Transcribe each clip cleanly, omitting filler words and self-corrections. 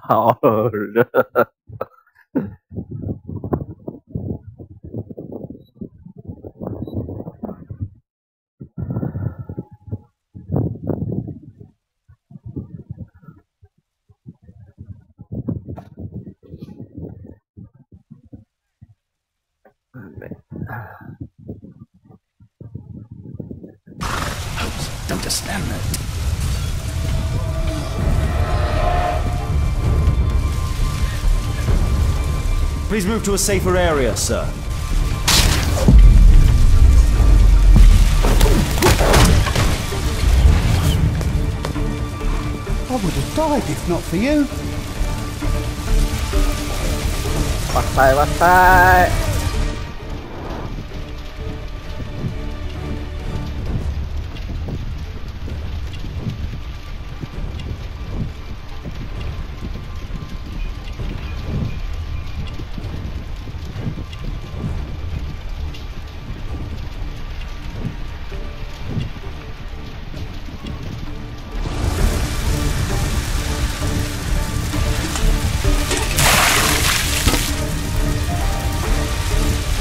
好热。Don't just stand there. Please move to a safer area, sir. I would have died if not for you. 哇塞哇塞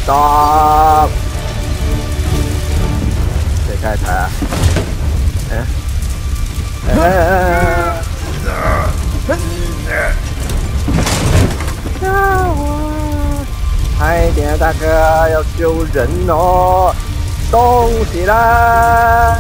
！stop！ 谁开台啊？快点，大哥，要救人哦！动起来！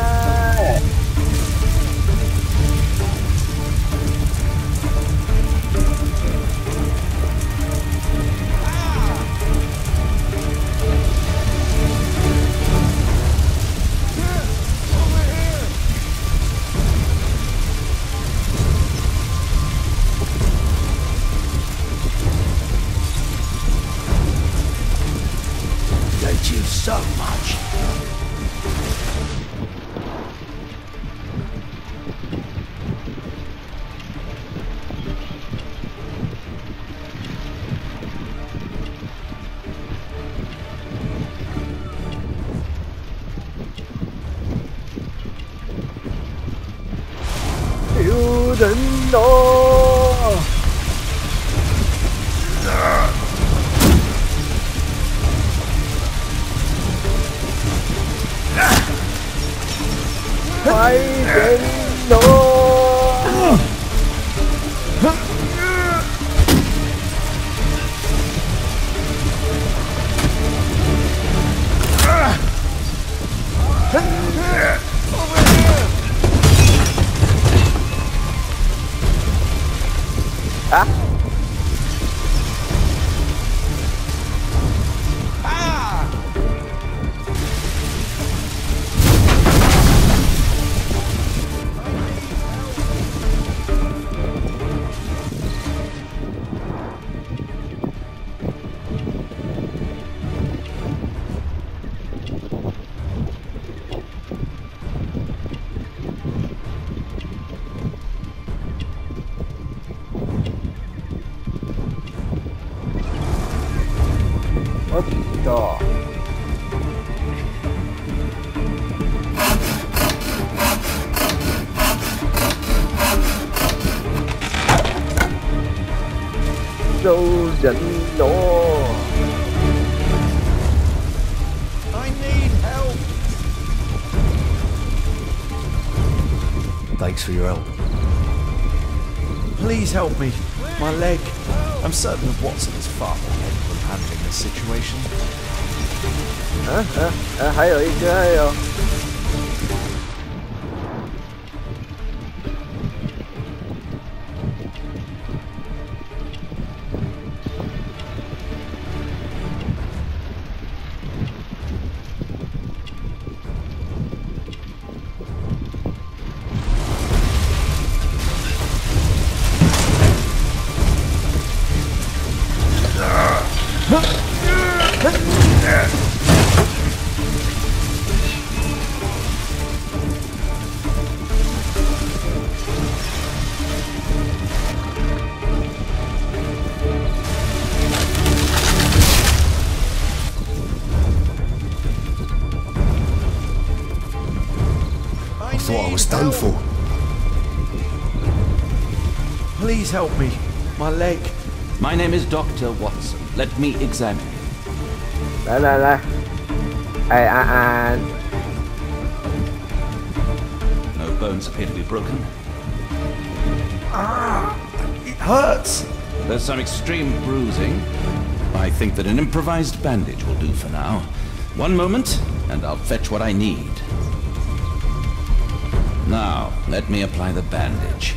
Thank you so much. You don't know. 快点弄！啊！ おっと救人咯 I need help. Thanks for your help. Please help me. My leg. I'm certain that Watson is far more capable of handling this situation. 还有一个，还有。I thought I was done for. Please help me. My leg. My name is Dr. Watson. Let me examine you. 来，哎，安。 No bones appear to be broken. It hurts. There's some extreme bruising. I think that an improvised bandage will do for now. One moment, and I'll fetch what I need. Now, let me apply the bandage.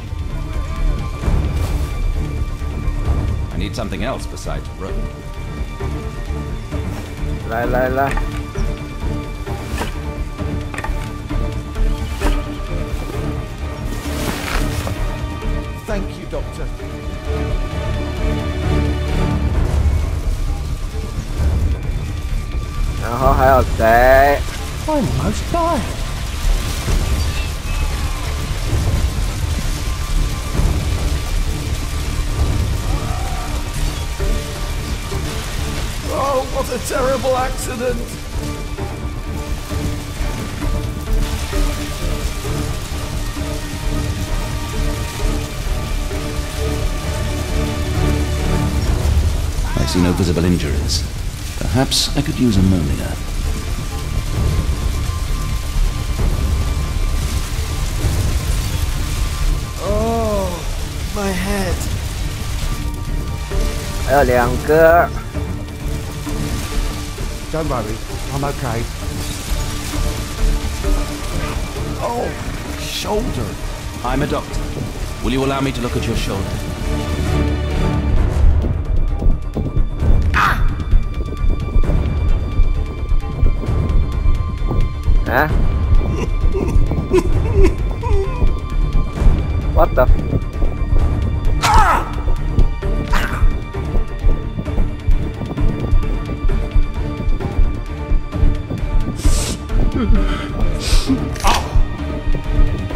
I need something else besides rope. 来。 Thank you, Doctor. 然后还有谁？ I almost died. Oh, what a terrible accident! I see no visible injuries. Perhaps I could use ammonia. Oh, my head. 还有2个。 Don't worry, I'm okay. Oh, shoulder. I'm a doctor. Will you allow me to look at your shoulder? Huh? What the?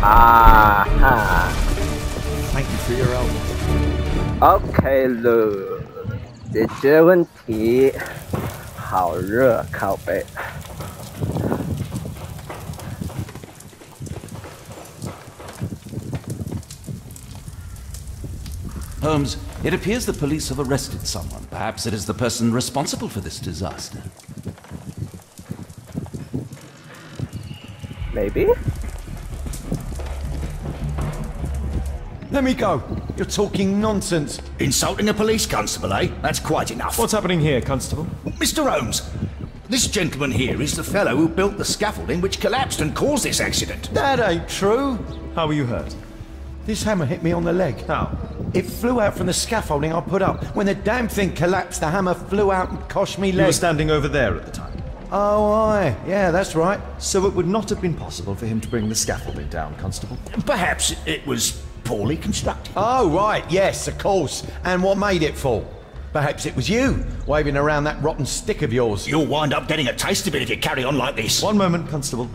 Aha! Thank you for your help. OK 了，解决问题。好热，靠背。 Holmes, it appears the police have arrested someone. Perhaps it is the person responsible for this disaster. Maybe? Let me go. You're talking nonsense. Insulting a police constable, eh? That's quite enough. What's happening here, Constable? Mr. Holmes, this gentleman here is the fellow who built the scaffolding which collapsed and caused this accident. That ain't true. How were you hurt? This hammer hit me on the leg. How? It flew out from the scaffolding I put up. When the damn thing collapsed, the hammer flew out and cost me You were leg. standing over there at the time. Oh, aye. Yeah, that's right. So it would not have been possible for him to bring the scaffolding down, Constable. Perhaps it was poorly constructed. Oh, right. Yes, of course. And what made it fall? Perhaps it was you, waving around that rotten stick of yours. You'll wind up getting a taste of it if you carry on like this. One moment, Constable.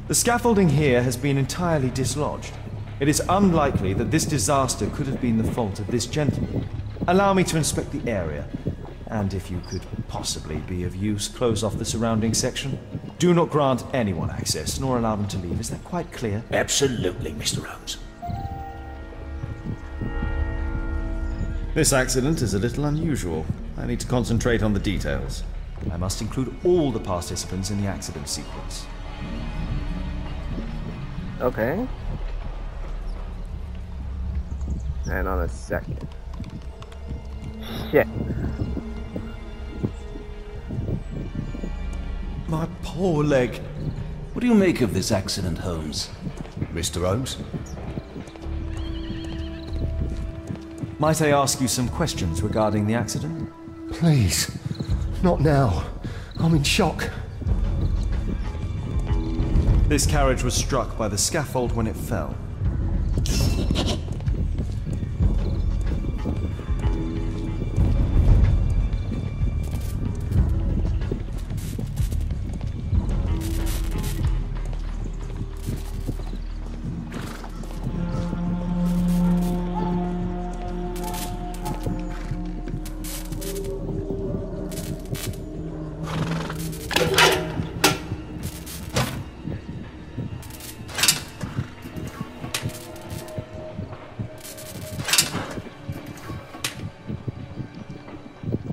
The scaffolding here has been entirely dislodged. It is unlikely that this disaster could have been the fault of this gentleman. Allow me to inspect the area, and if you could possibly be of use, close off the surrounding section. Do not grant anyone access, nor allow them to leave. Is that quite clear? Absolutely, Mr. Holmes. This accident is a little unusual. I need to concentrate on the details. I must include all the participants in the accident sequence. Okay. Hang on a second. Shit. My poor leg. What do you make of this accident, Holmes? Mr. Holmes? Might I ask you some questions regarding the accident? Please, not now. I'm in shock. This carriage was struck by the scaffold when it fell.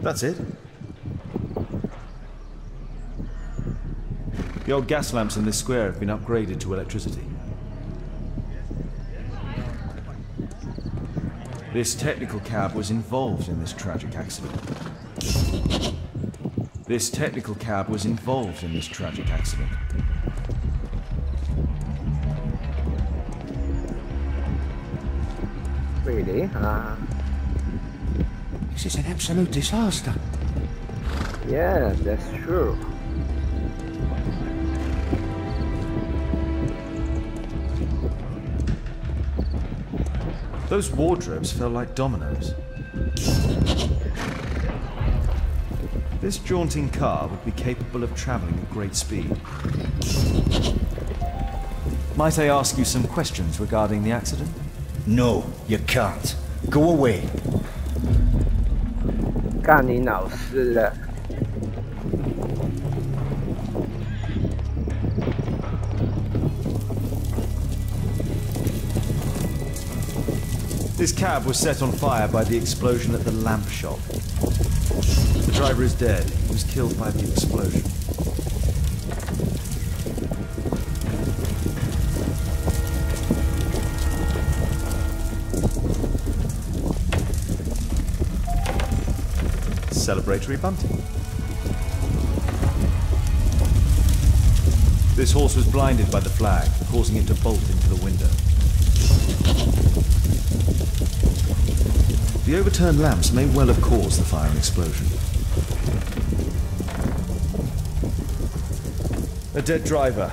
That's it? The old gas lamps in this square have been upgraded to electricity. This technical cab was involved in this tragic accident. This technical cab was involved in this tragic accident. Really? This is an absolute disaster. Yeah, that's true. Those wardrobes fell like dominoes. This jaunting car would be capable of traveling at great speed. Might I ask you some questions regarding the accident? No, you can't. Go away. 干你老师了！ This cab was set on fire by the explosion at the lamp shop. The driver is dead. He was killed by the explosion. Celebratory bunting. This horse was blinded by the flag, causing it to bolt into the window. The overturned lamps may well have caused the fire and explosion. A dead driver,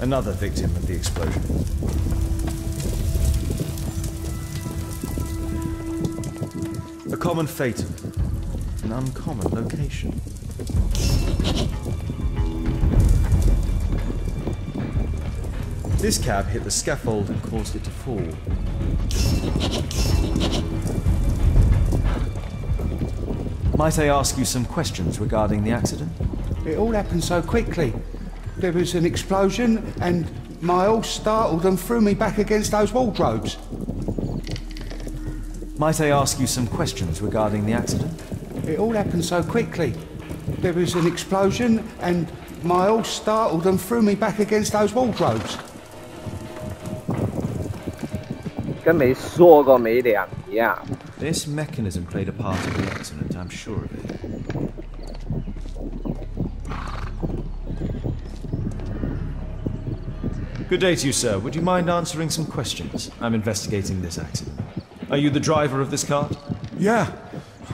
another victim of the explosion. A common fatum, an uncommon location. This cab hit the scaffold and caused it to fall. Might I ask you some questions regarding the accident? It all happened so quickly. There was an explosion and my horse startled and threw me back against those wardrobes. Might I ask you some questions regarding the accident? It all happened so quickly. There was an explosion and my horse startled and threw me back against those wardrobes. 跟没说过没两样。 This mechanism played a part in the accident, I'm sure of it. Good day to you, sir. Would you mind answering some questions? I'm investigating this accident. Are you the driver of this cart? Yeah,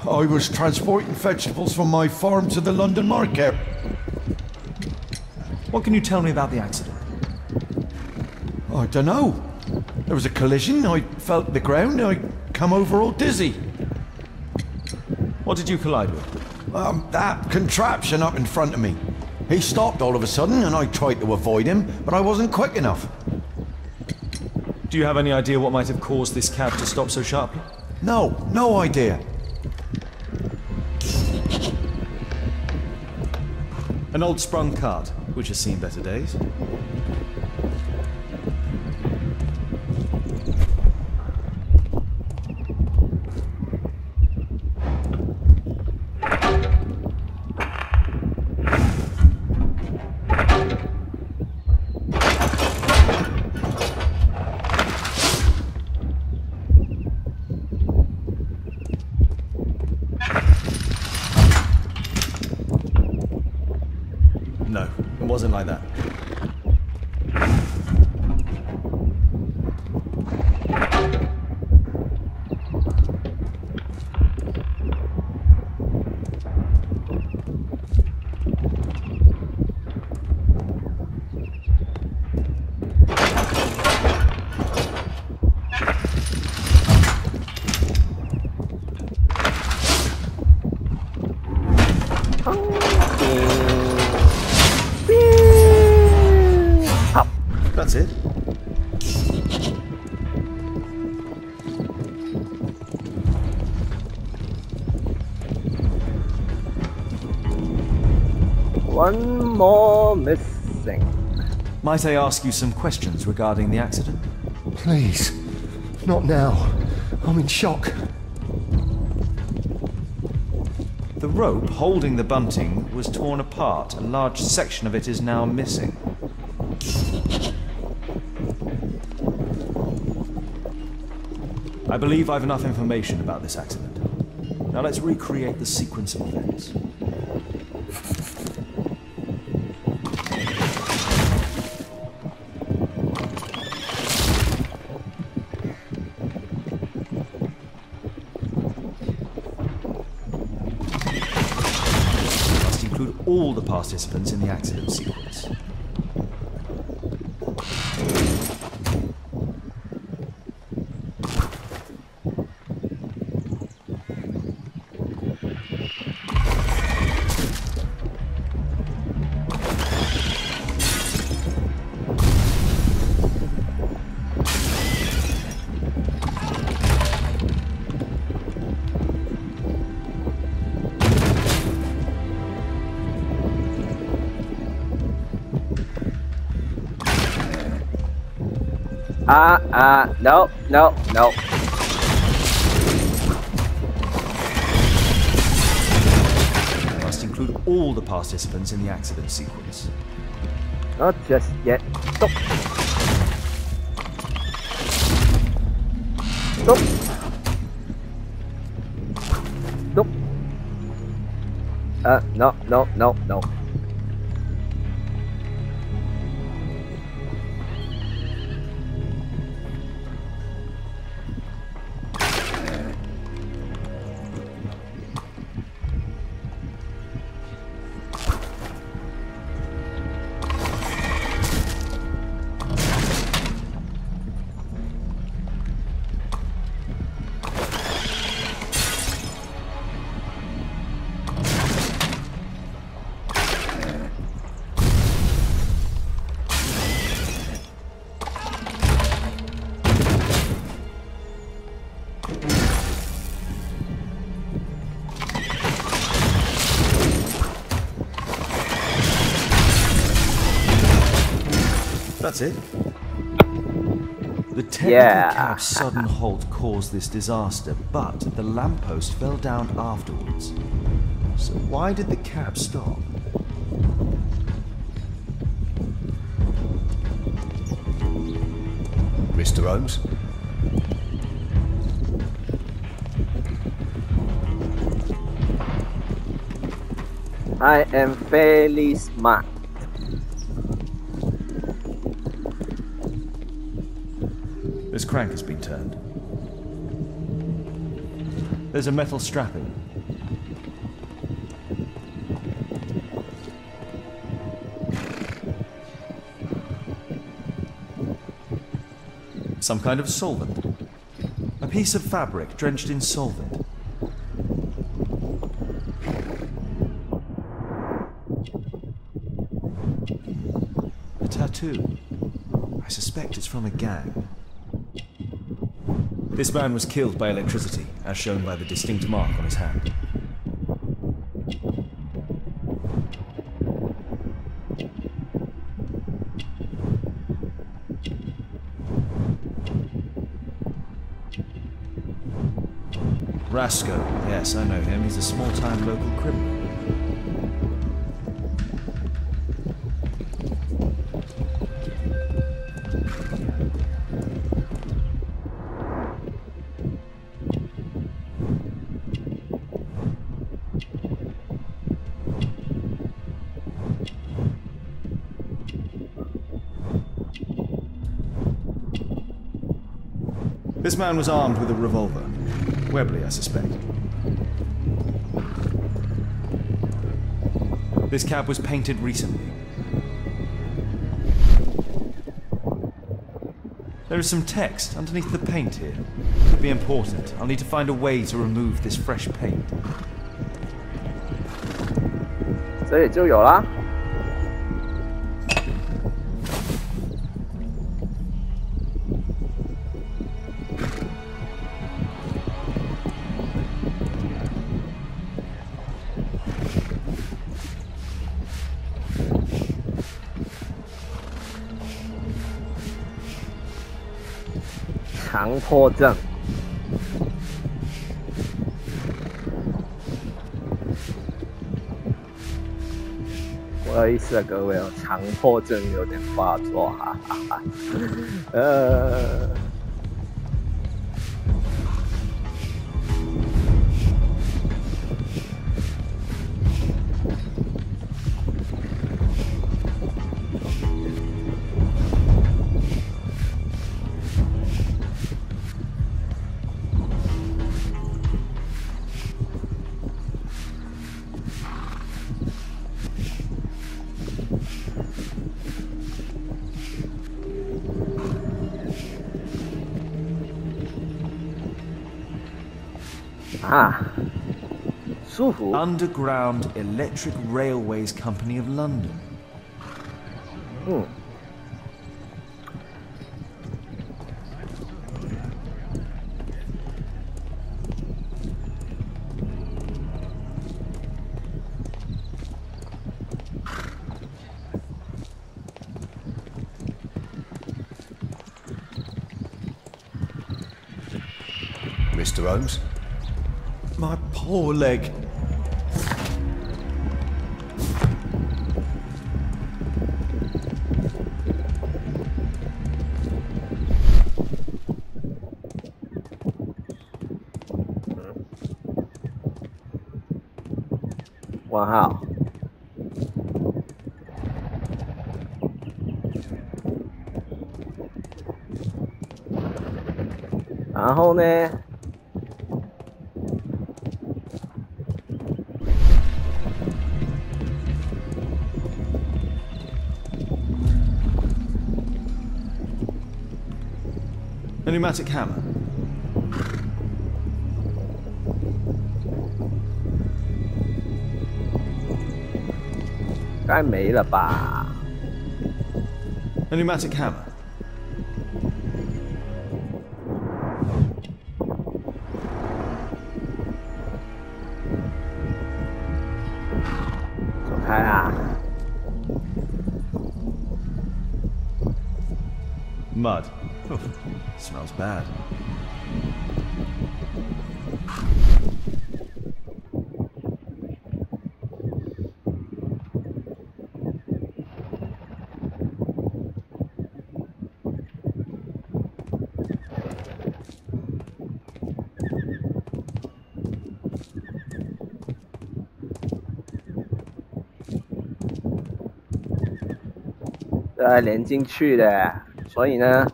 I was transporting vegetables from my farm to the London market. What can you tell me about the accident? I don't know. There was a collision, I felt the ground, I come over all dizzy. What did you collide with? That contraption up in front of me. He stopped all of a sudden and I tried to avoid him, but I wasn't quick enough. Do you have any idea what might have caused this cab to stop so sharply? No idea. An old sprung cart, which has seen better days. No, it wasn't like that. That's it. One more missing. Might I ask you some questions regarding the accident? Please. Not now. I'm in shock. The rope holding the bunting was torn apart. A large section of it is now missing. I believe I've enough information about this accident. Now let's recreate the sequence of events. Must include all the participants in the accident sequence. No, no, no. Must include all the participants in the accident sequence. Not just yet. Stop. Stop. Stop. No, no, no, no. That's it. The technical cab's sudden halt caused this disaster, but the lamppost fell down afterwards. So why did the cab stop? Mr. Holmes? I am fairly smart. This crank has been turned. There's a metal strapping. Some kind of solvent. A piece of fabric drenched in solvent. A tattoo. I suspect it's from a gang. This man was killed by electricity, as shown by the distinct mark on his hand. Rasco, yes, I know him. He's a small-time local criminal. This man was armed with a revolver. Webley, I suspect. This cab was painted recently. There is some text underneath the paint here. Could be important. I'll need to find a way to remove this fresh paint. 这里就有啦。强迫症。不好意思啊，各位哦，强迫症有点发作，哈哈哈。啊，舒服。Underground Electric Railways Company of London. 嗯。Mr. Holmes? My poor leg. Wow. 然后呢？A pneumatic hammer. 该没了吧 A pneumatic hammer. 走开啊 Mud. Smells bad.这要连进去的，所以呢，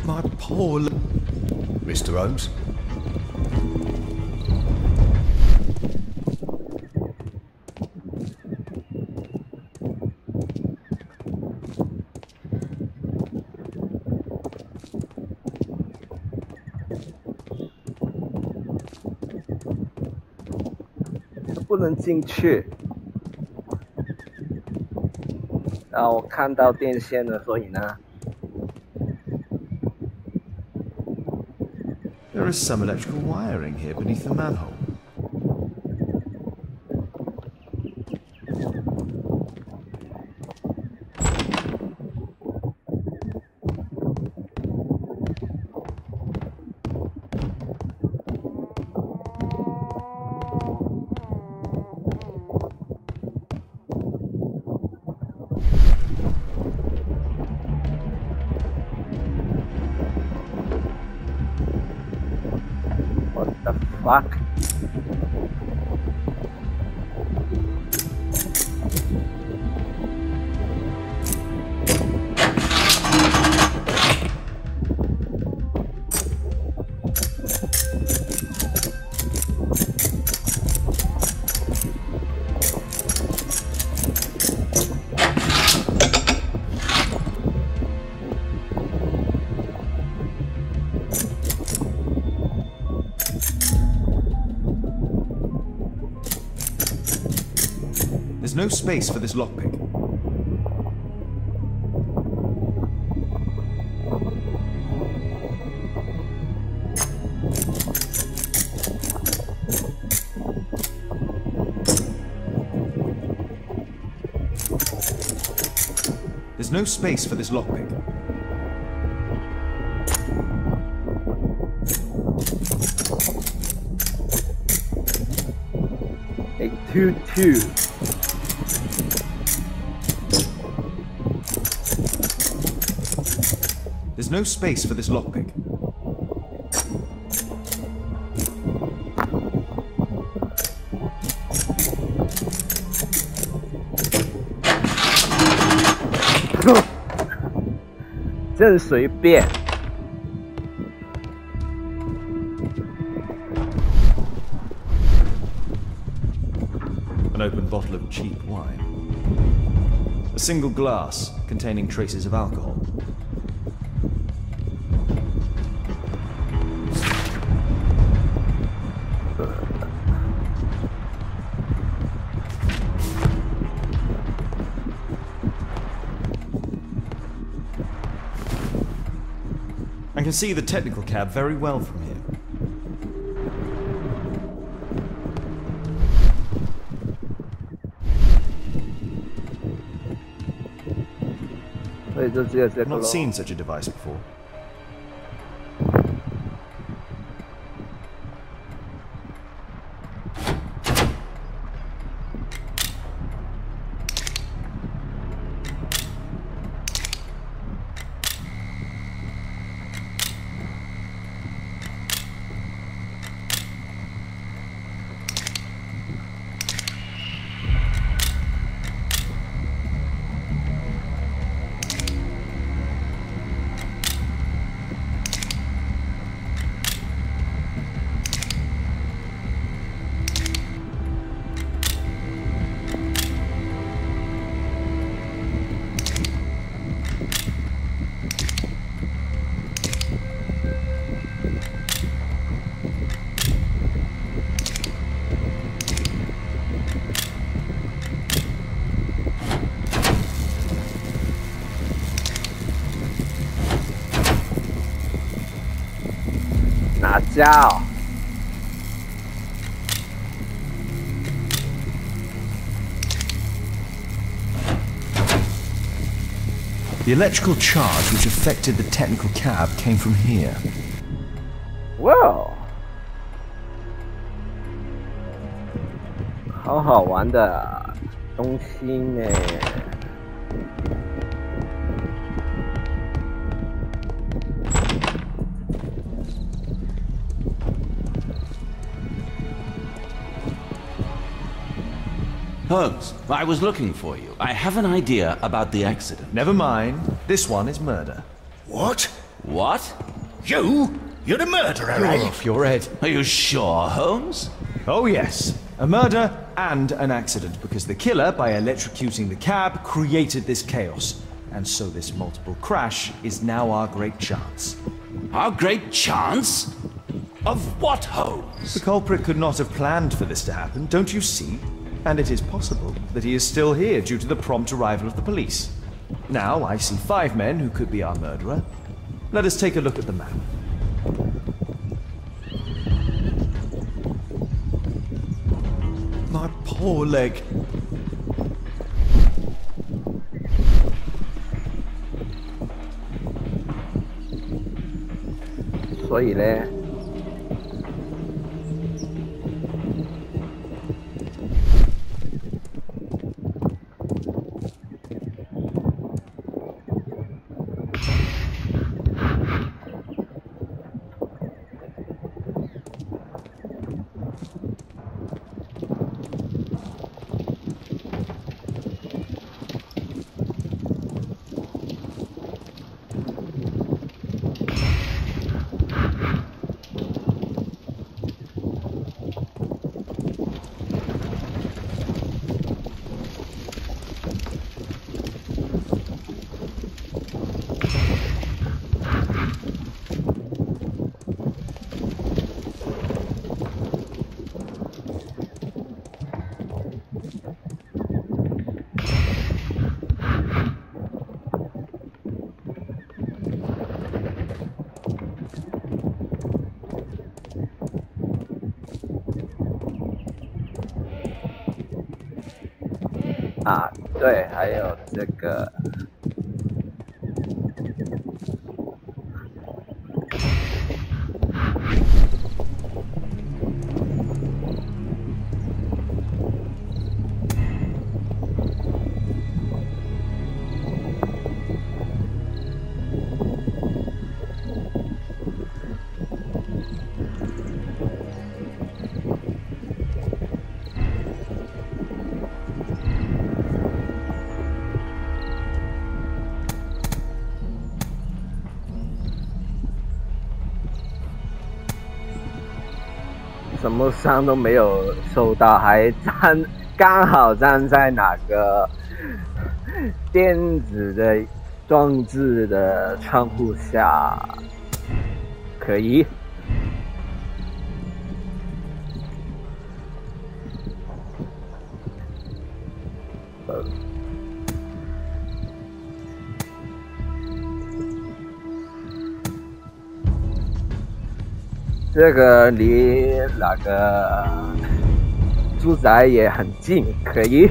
My poor leg. Mr. Holmes? 不能进去。然后我看到电线了，所以呢。 There is some electrical wiring here beneath the manhole. Fuck. There's no space for this lockpick. There's no space for this lockpick. 222. There's no space for this lockpick.真随便。 An open bottle of cheap wine. A single glass containing traces of alcohol. I can see the technical cab very well from here. 所以就只有这 I've 个 not 咯。 seen such a device before. Ciao. The electrical charge which affected the technical cab came from here. Wow. 好好玩的东西呢。 Holmes, I was looking for you. I have an idea about the accident. Never mind. This one is murder. What? What? You? You're the murderer, You're eh? off your head. Are you sure, Holmes? Oh yes. A murder and an accident, because the killer, by electrocuting the cab, created this chaos. And so this multiple crash is now our great chance. Our great chance? Of what, Holmes? The culprit could not have planned for this to happen, don't you see? And it is possible that he is still here due to the prompt arrival of the police. Now I see 5 men who could be our murderer. Let us take a look at the map. My poor leg. 所以嘞。 啊，对，还有这个。什么伤都没有受到，还刚好站在哪个电子的装置的窗户下，可以。这个离那个住宅也很近，可以。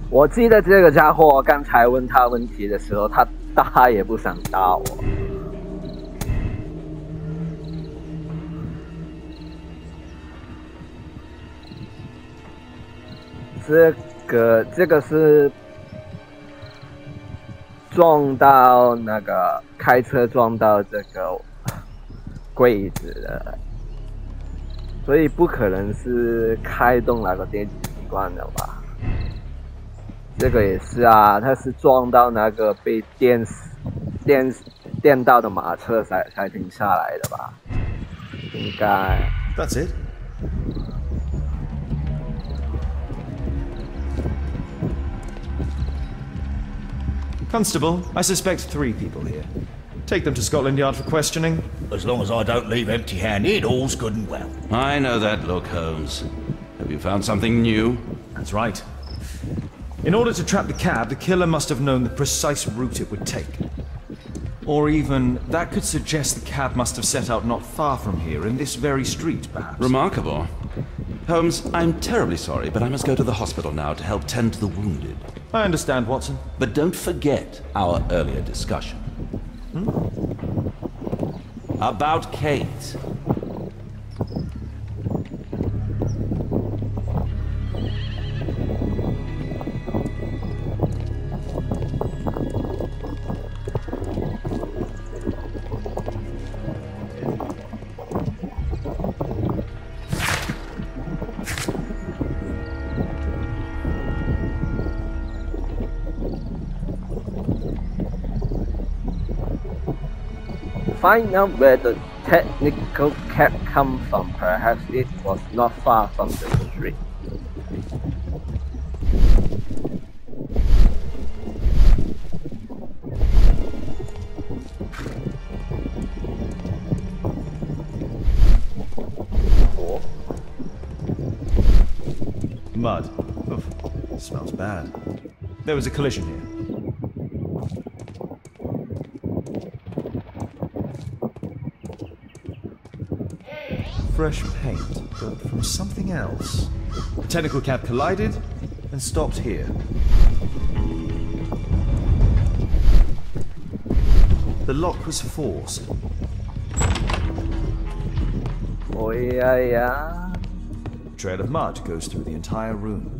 我记得这个家伙刚才问他问题的时候，他也不想打我。这个是撞到那个开车撞到这个柜子的，所以不可能是开动那个电子机关的吧？这个也是啊，他是撞到那个被电到的马车才停下来的吧？应该。That's it. Constable, I suspect 3 people here. Take them to Scotland Yard for questioning. As long as I don't leave empty-handed, all's good and well. I know that look, Holmes. Have you found something new? That's right. In order to trap the cab, the killer must have known the precise route it would take. Or even, that could suggest the cab must have set out not far from here, in this very street, perhaps. Remarkable. Holmes, I'm terribly sorry, but I must go to the hospital now to help tend to the wounded. I understand, Watson. But don't forget our earlier discussion. About Kate. Find out where the technical cab come from. Perhaps it was not far from the street. Mud. Oof. Smells bad. There was a collision here. Fresh paint, but from something else. The technical cab collided and stopped here. The lock was forced. Oh yeah. A trail of mud goes through the entire room.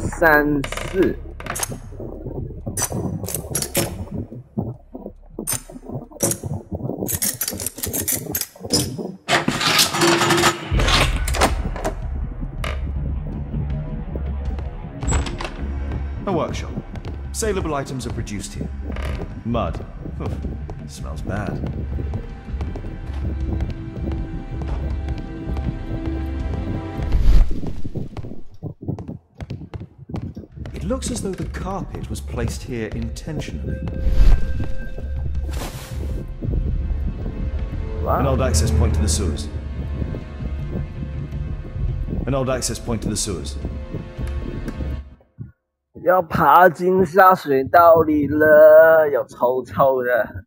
And 334。A workshop. Saleable items are produced here. Mud. Oof. Smells bad. It looks as though the carpet was placed here intentionally. Wow. An old access point to the sewers. An old access point to the sewers. 要爬进下水道里了，有臭臭的。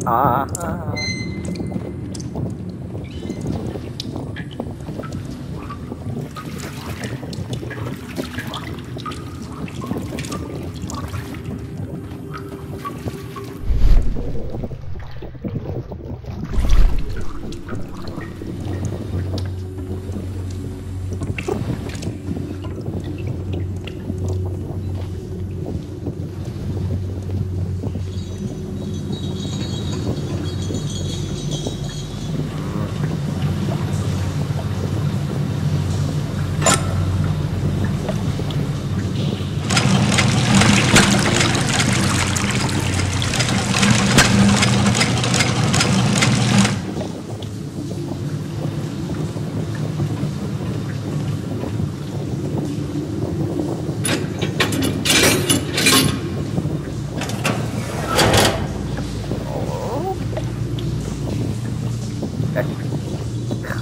啊！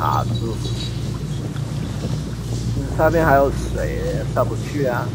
卡住，上面还有水，上不去啊。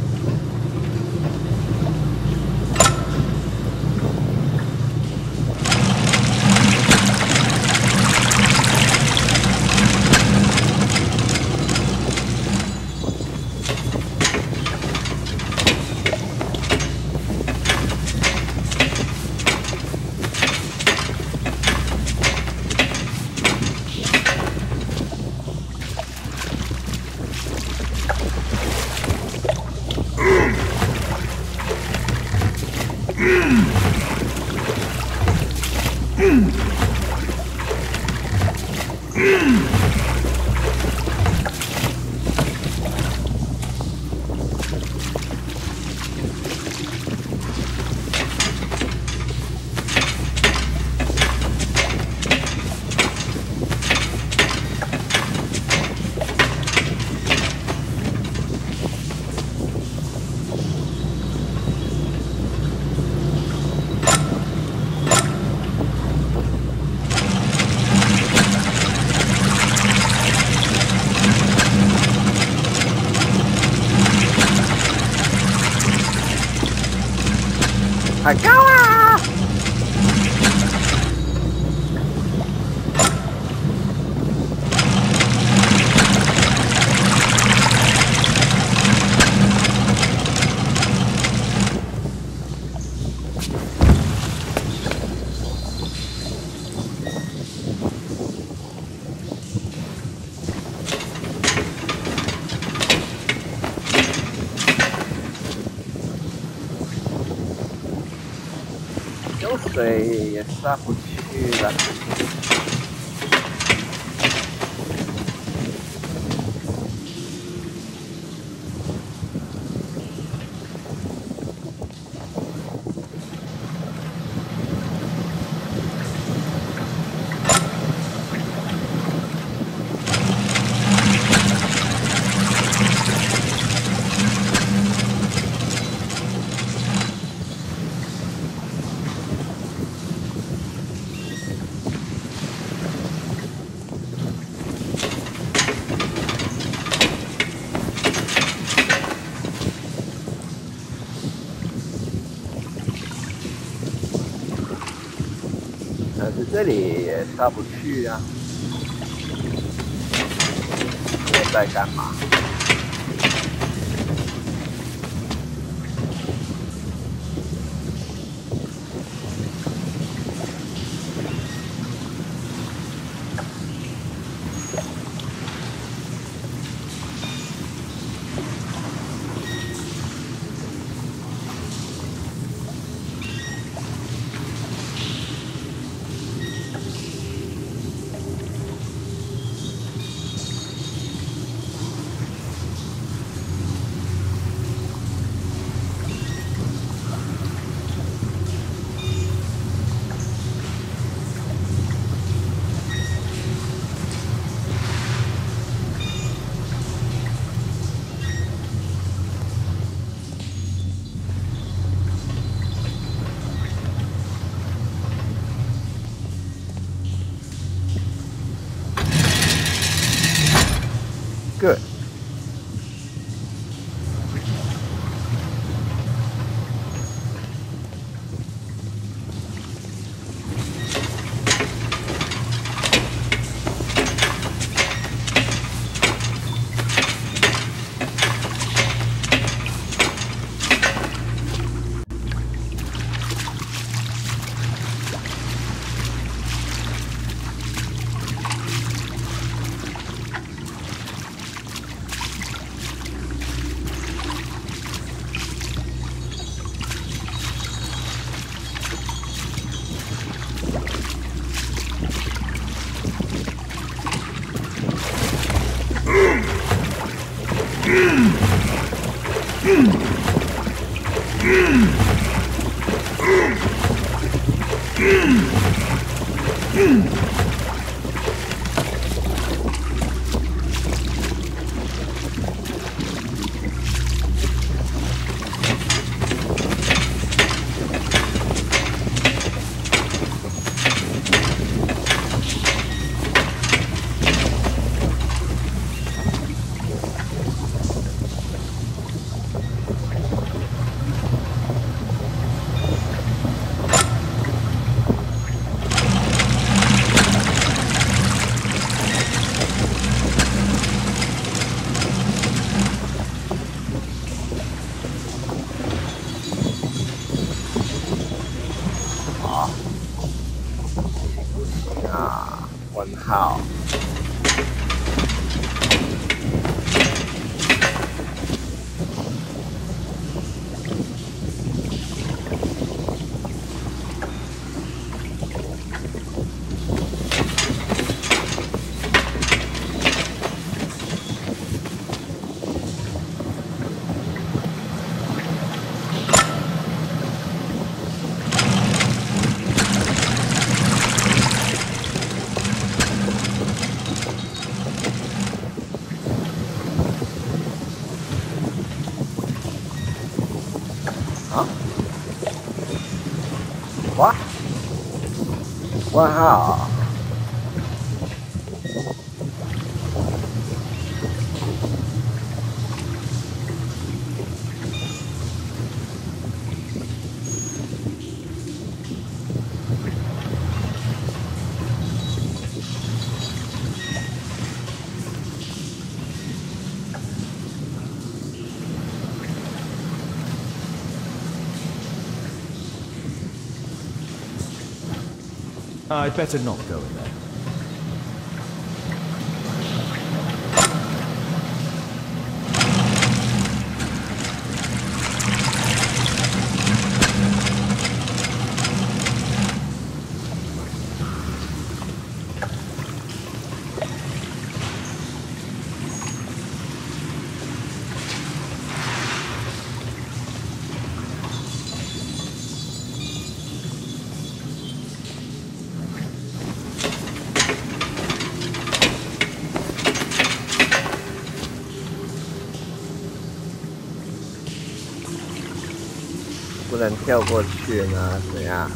很高啊！有水也上不去了。但是这里也上不去啊！我在干嘛？问号。What? Wow. I'd better not go in there.不能跳过去呢？怎样？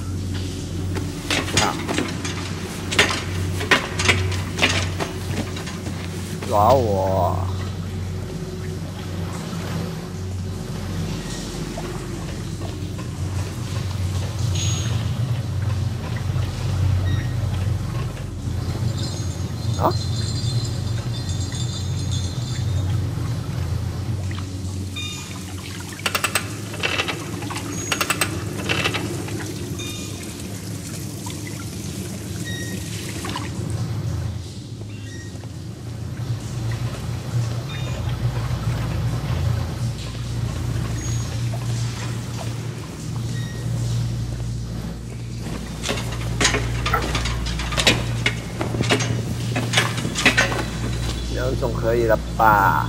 好，抓我！啊！总可以了吧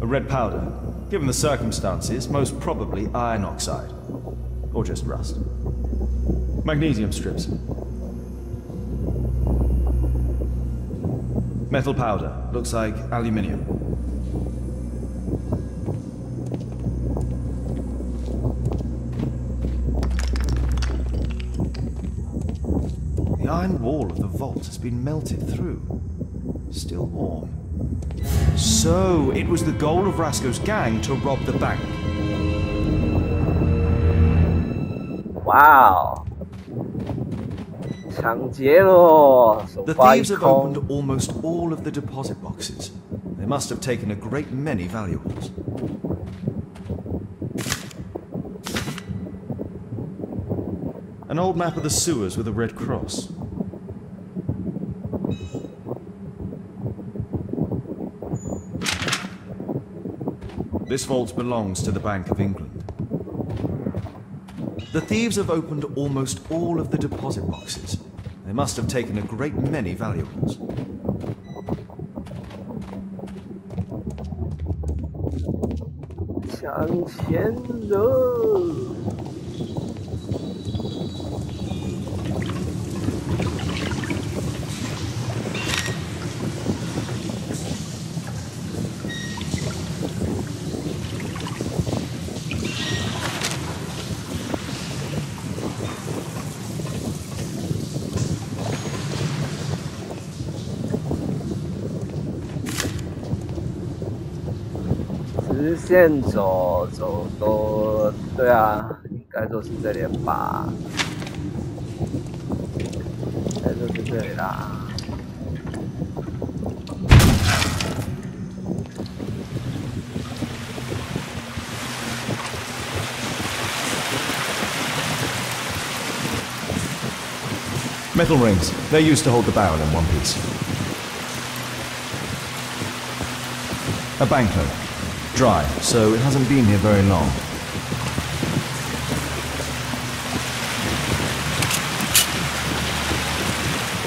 ？A red powder. Given the circumstances, most probably iron oxide. Or just rust. Magnesium strips. Metal powder. Looks like aluminium. The iron wall of the vault has been melted through. Still warm. So, it was the goal of Rasco's gang to rob the bank. Wow. 抢劫咯！ The thieves have opened almost all of the deposit boxes. They must have taken a great many valuables. An old map of the sewers with a red cross. This vault belongs to the Bank of England. The thieves have opened almost all of the deposit boxes. They must have taken a great many valuables.直线走都对啊，应该就是这里吧，应该就是这里啦。Metal rings. They're used to hold the barrel in one piece. A banknote. Dry, so it hasn't been here very long.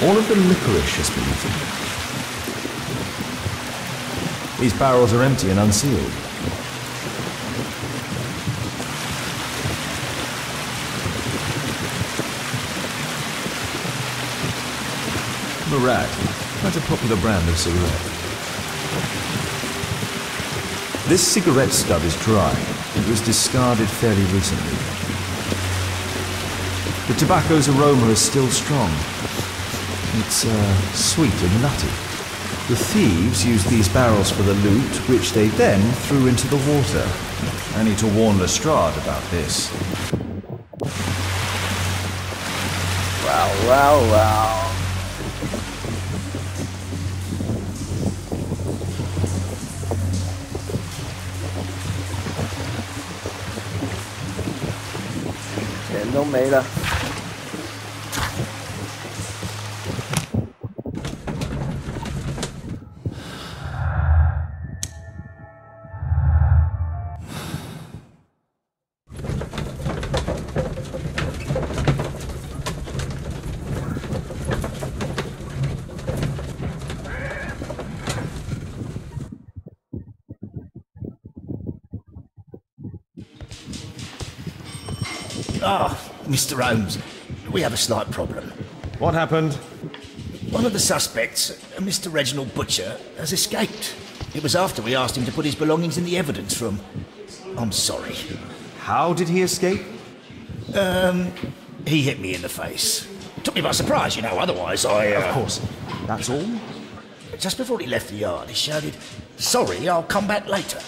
All of the licorice has been eaten. These barrels are empty and unsealed. Murad, quite a popular brand of cigarette. This cigarette stub is dry. It was discarded fairly recently. The tobacco's aroma is still strong. It's sweet and nutty. The thieves used these barrels for the loot, which they then threw into the water. I need to warn Lestrade about this. Wow.钱都没了。Ah, Mr. Holmes, we have a slight problem. What happened? One of the suspects, Mr. Reginald Butcher, has escaped. It was after we asked him to put his belongings in the evidence room. I'm sorry. How did he escape? He hit me in the face. Took me by surprise, you know, otherwise I... Of course. That's all? Just before he left the yard, he shouted, "Sorry, I'll come back later."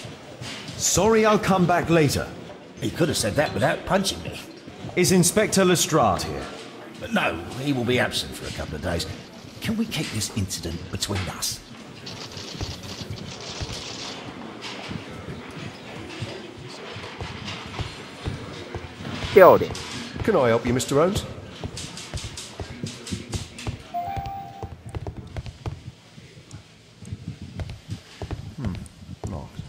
Sorry, I'll come back later. He could have said that without punching me. Is Inspector Lestrade here? But no, he will be absent for a couple of days. Can we keep this incident between us? Can I help you, Mr. Holmes? Locked.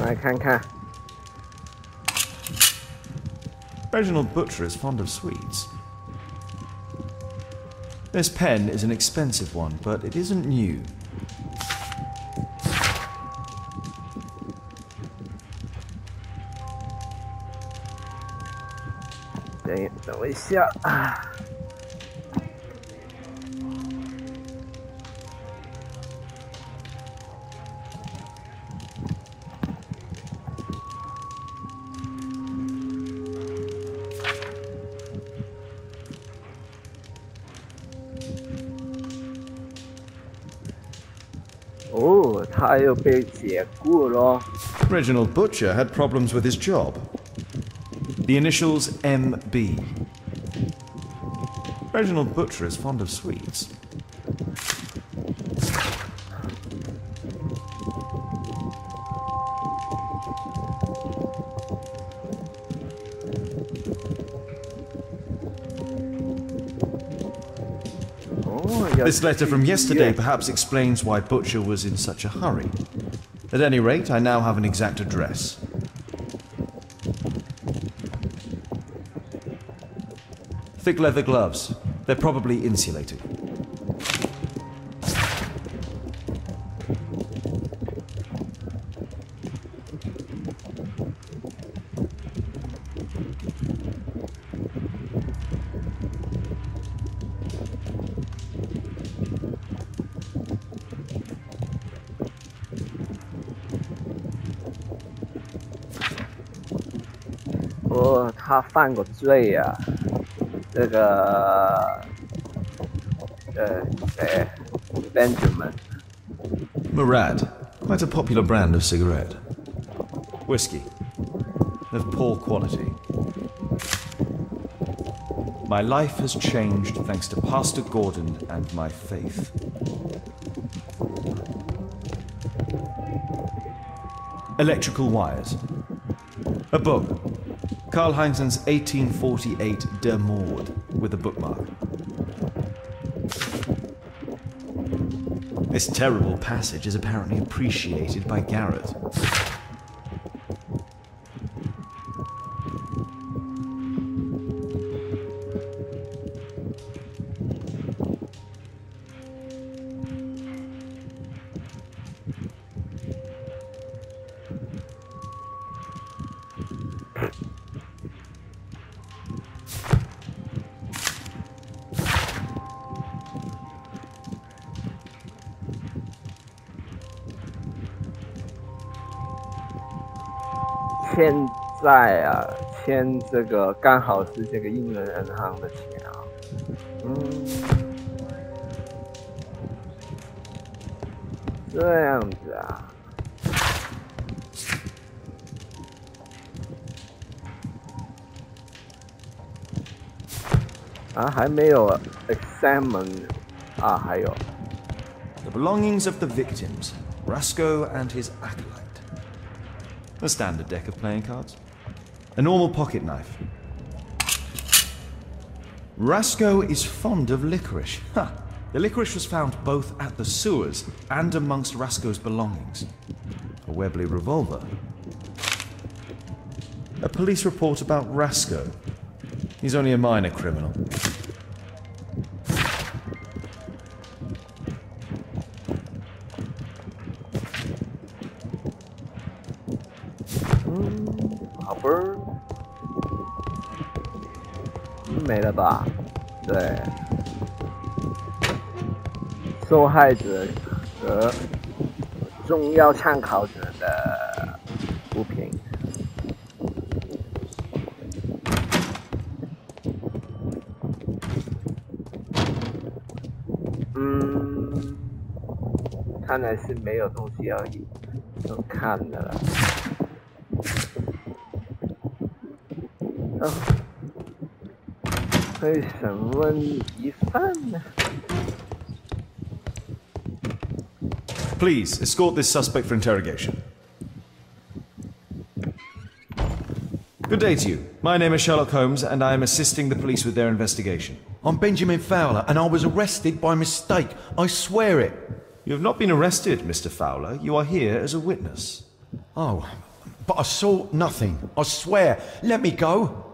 来看看。 Reginald Butcher is fond of sweets. This pen is an expensive one, but it isn't new.等我一下啊。 哦，他又被解雇了。 Reginald Butcher had problems with his job. The initials MB. Reginald Butcher is fond of sweets. This letter from yesterday perhaps explains why Butcher was in such a hurry. At any rate, I now have an exact address. Thick leather gloves. They're probably insulated.哦，他犯过罪呀、这个，谁？Benjamin。 Murad. Quite a popular brand of cigarette. Whiskey. Of poor quality. My life has changed thanks to Pastor Gordon and my faith. Electrical wires. A book. Karl Heinzen's 1848 Der Mord, with a bookmark. This terrible passage is apparently appreciated by Garrett.现在啊，欠这个刚好是这个英伦银行的钱啊，这样子啊，还没有 examine 啊，还有 The belongings of the victims, Rasco and his acolyte. A standard deck of playing cards. A normal pocket knife. Rasco is fond of licorice. Ha! The licorice was found both at the sewers and amongst Rasco's belongings. A Webley revolver. A police report about Rasco. He's only a minor criminal. Hopper 没了吧？对，受害者和重要参考者的物品。看来是没有东西而已，都看了。可以审问疑犯呢？ Please, escort this suspect for interrogation. Good day to you. My name is Sherlock Holmes, and I am assisting the police with their investigation. I'm Benjamin Fowler, and I was arrested by mistake. I swear it. You have not been arrested, Mr. Fowler. You are here as a witness. Oh, but I saw nothing. I swear. Let me go.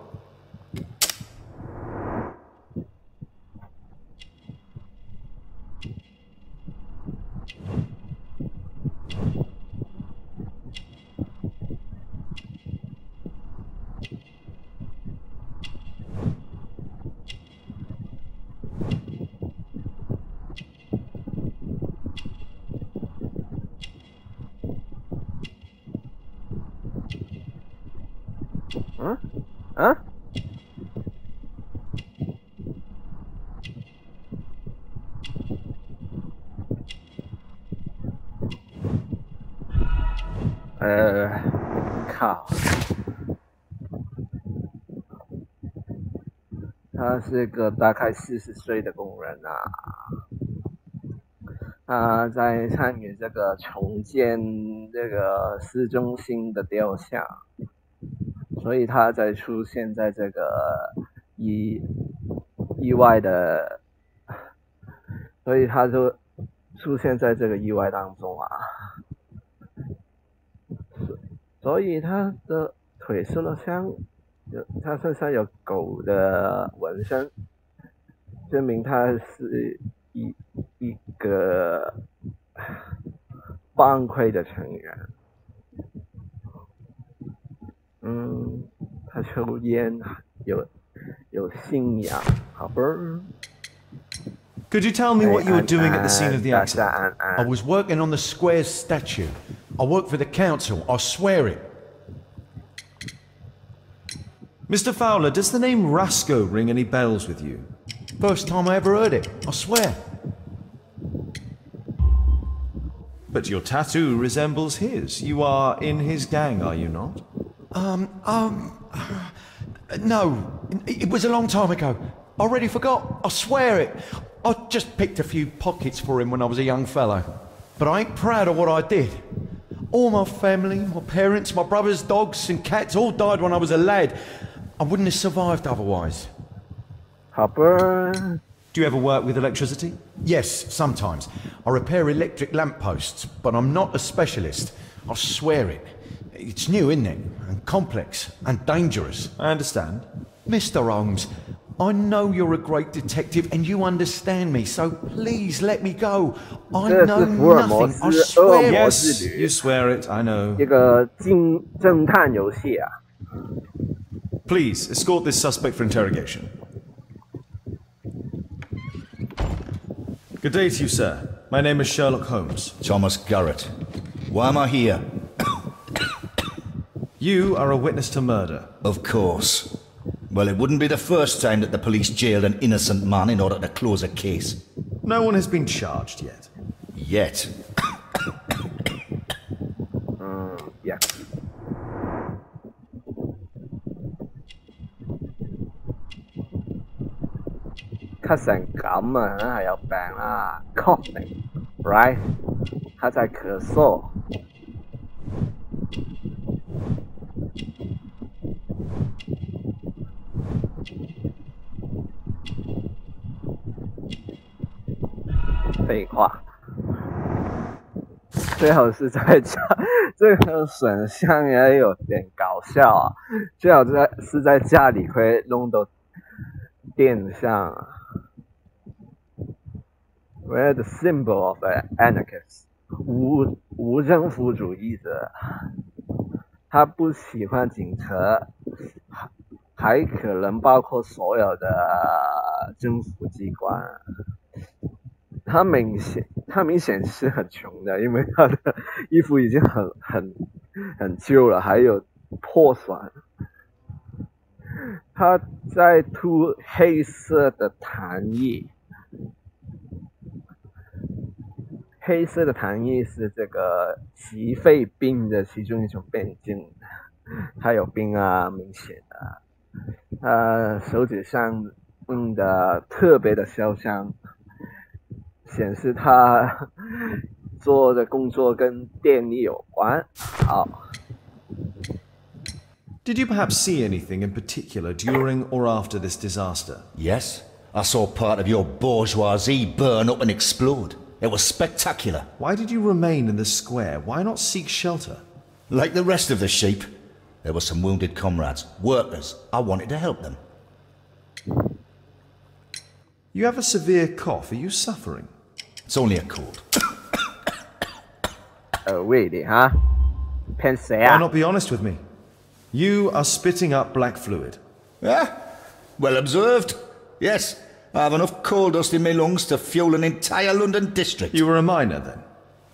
靠！他是个大概40岁的工人啊，他在参与这个重建这个市中心的雕像，所以他才出现在这个意外的所以他就出现在这个意外当中啊。所以他的腿受了伤，他身上有狗的纹身，证明他是一个帮会的成员。他抽烟，有信仰，好吧。Could you tell me what you were doing at the scene of the accident? I was working on the square's statue. I work for the council, I swear it. Mr. Fowler, does the name Rasco ring any bells with you? First time I ever heard it, I swear. But your tattoo resembles his. You are in his gang, are you not? No, it was a long time ago. I already forgot, I swear it. I just picked a few pockets for him when I was a young fellow. But I ain't proud of what I did. All my family, my parents, my brothers, dogs and cats all died when I was a lad. I wouldn't have survived otherwise. 好吧。Do you ever work with electricity? Yes, sometimes. I repair electric lampposts, but I'm not a specialist. I swear it. It's new, isn't it? And complex and dangerous. I understand. Mr. Holmes, I know you're a great detective and you understand me, so please let me go. I know nothing, I swear. Yes, you swear it, I know. 一个侦探游戏啊。Please, escort this suspect for interrogation. Good day to you, sir. My name is Sherlock Holmes. Thomas Garrett. Why am I here? You are a witness to murder. Of course. Well, it wouldn't be the first time that the police jailed an innocent man in order to close a case. No one has been charged yet. Yet. Yeah. 咳成咁啊，梗係有病啦 ，coughing， right？ 他在咳嗽。废话，最好是在家，这个选项也有点搞笑啊！最好是在家里可以弄到电上啊。We're the symbol of an anarchist， 无政府主义者。他不喜欢警察，还可能包括所有的政府机关。他明显是很穷的，因为他的衣服已经很旧了，还有破损。他在涂黑色的痰液。黑色的痰液是这个急肺病的其中一种病症，他有病啊，明显的。手指上的特别的肖像，显示他做的工作跟电力有关。好。Did you perhaps see anything in particular during or after this disaster? Yes, I saw part of your bourgeoisie burn up and explode. It was spectacular. Why did you remain in the square? Why not seek shelter? Like the rest of the sheep, there were some wounded comrades, workers. I wanted to help them. You have a severe cough. Are you suffering? It's only a cold. Really, huh? 骗谁啊？ Why not be honest with me? You are spitting up black fluid. Ah, well observed. Yes, I have enough coal dust in my lungs to fuel an entire London district. You were a miner then?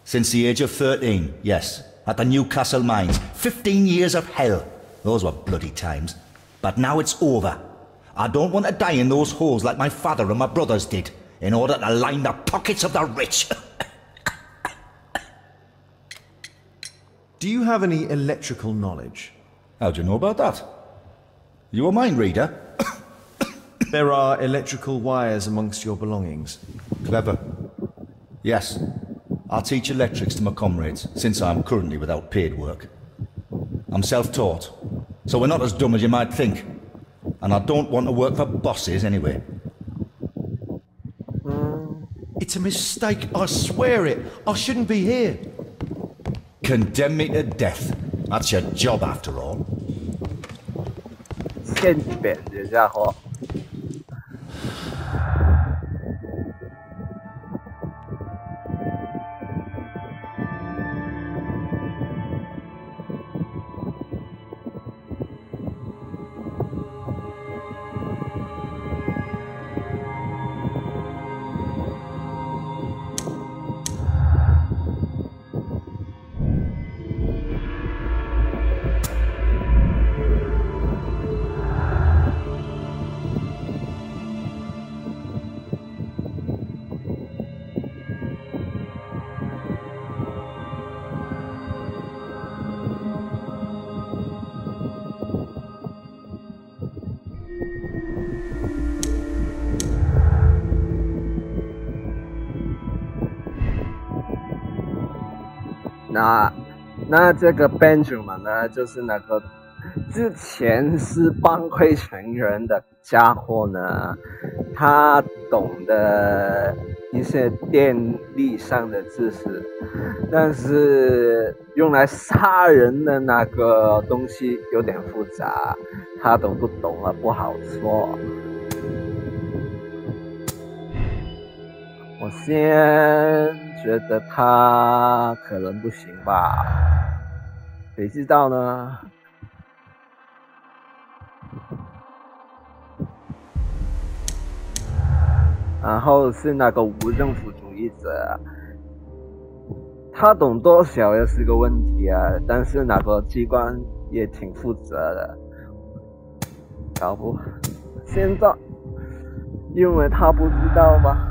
Since the age of 13, yes. At the Newcastle mines. 15 years of hell. Those were bloody times. But now it's over. I don't want to die in those holes like my father and my brothers did, in order to line the pockets of the rich. Do you have any electrical knowledge? How do you know about that? You a mind reader? There are electrical wires amongst your belongings. Clever. Yes. I'll teach electrics to my comrades, since I'm currently without paid work. I'm self-taught, so we're not as dumb as you might think. And I don't want to work for bosses anyway. It's a mistake, I swear it. I shouldn't be here. Condemn me to death. That's your job after all. 欠扁这家伙。那这个 Benjamin 呢，就是那个之前是帮会成员的家伙呢，他懂得一些电力上的知识，但是用来杀人的那个东西有点复杂，他懂不懂啊？不好说。我先觉得他可能不行吧，谁知道呢？然后是那个无政府主义者，他懂多少也是个问题啊。但是那个机关也挺负责的，要不现在因为他不知道吗？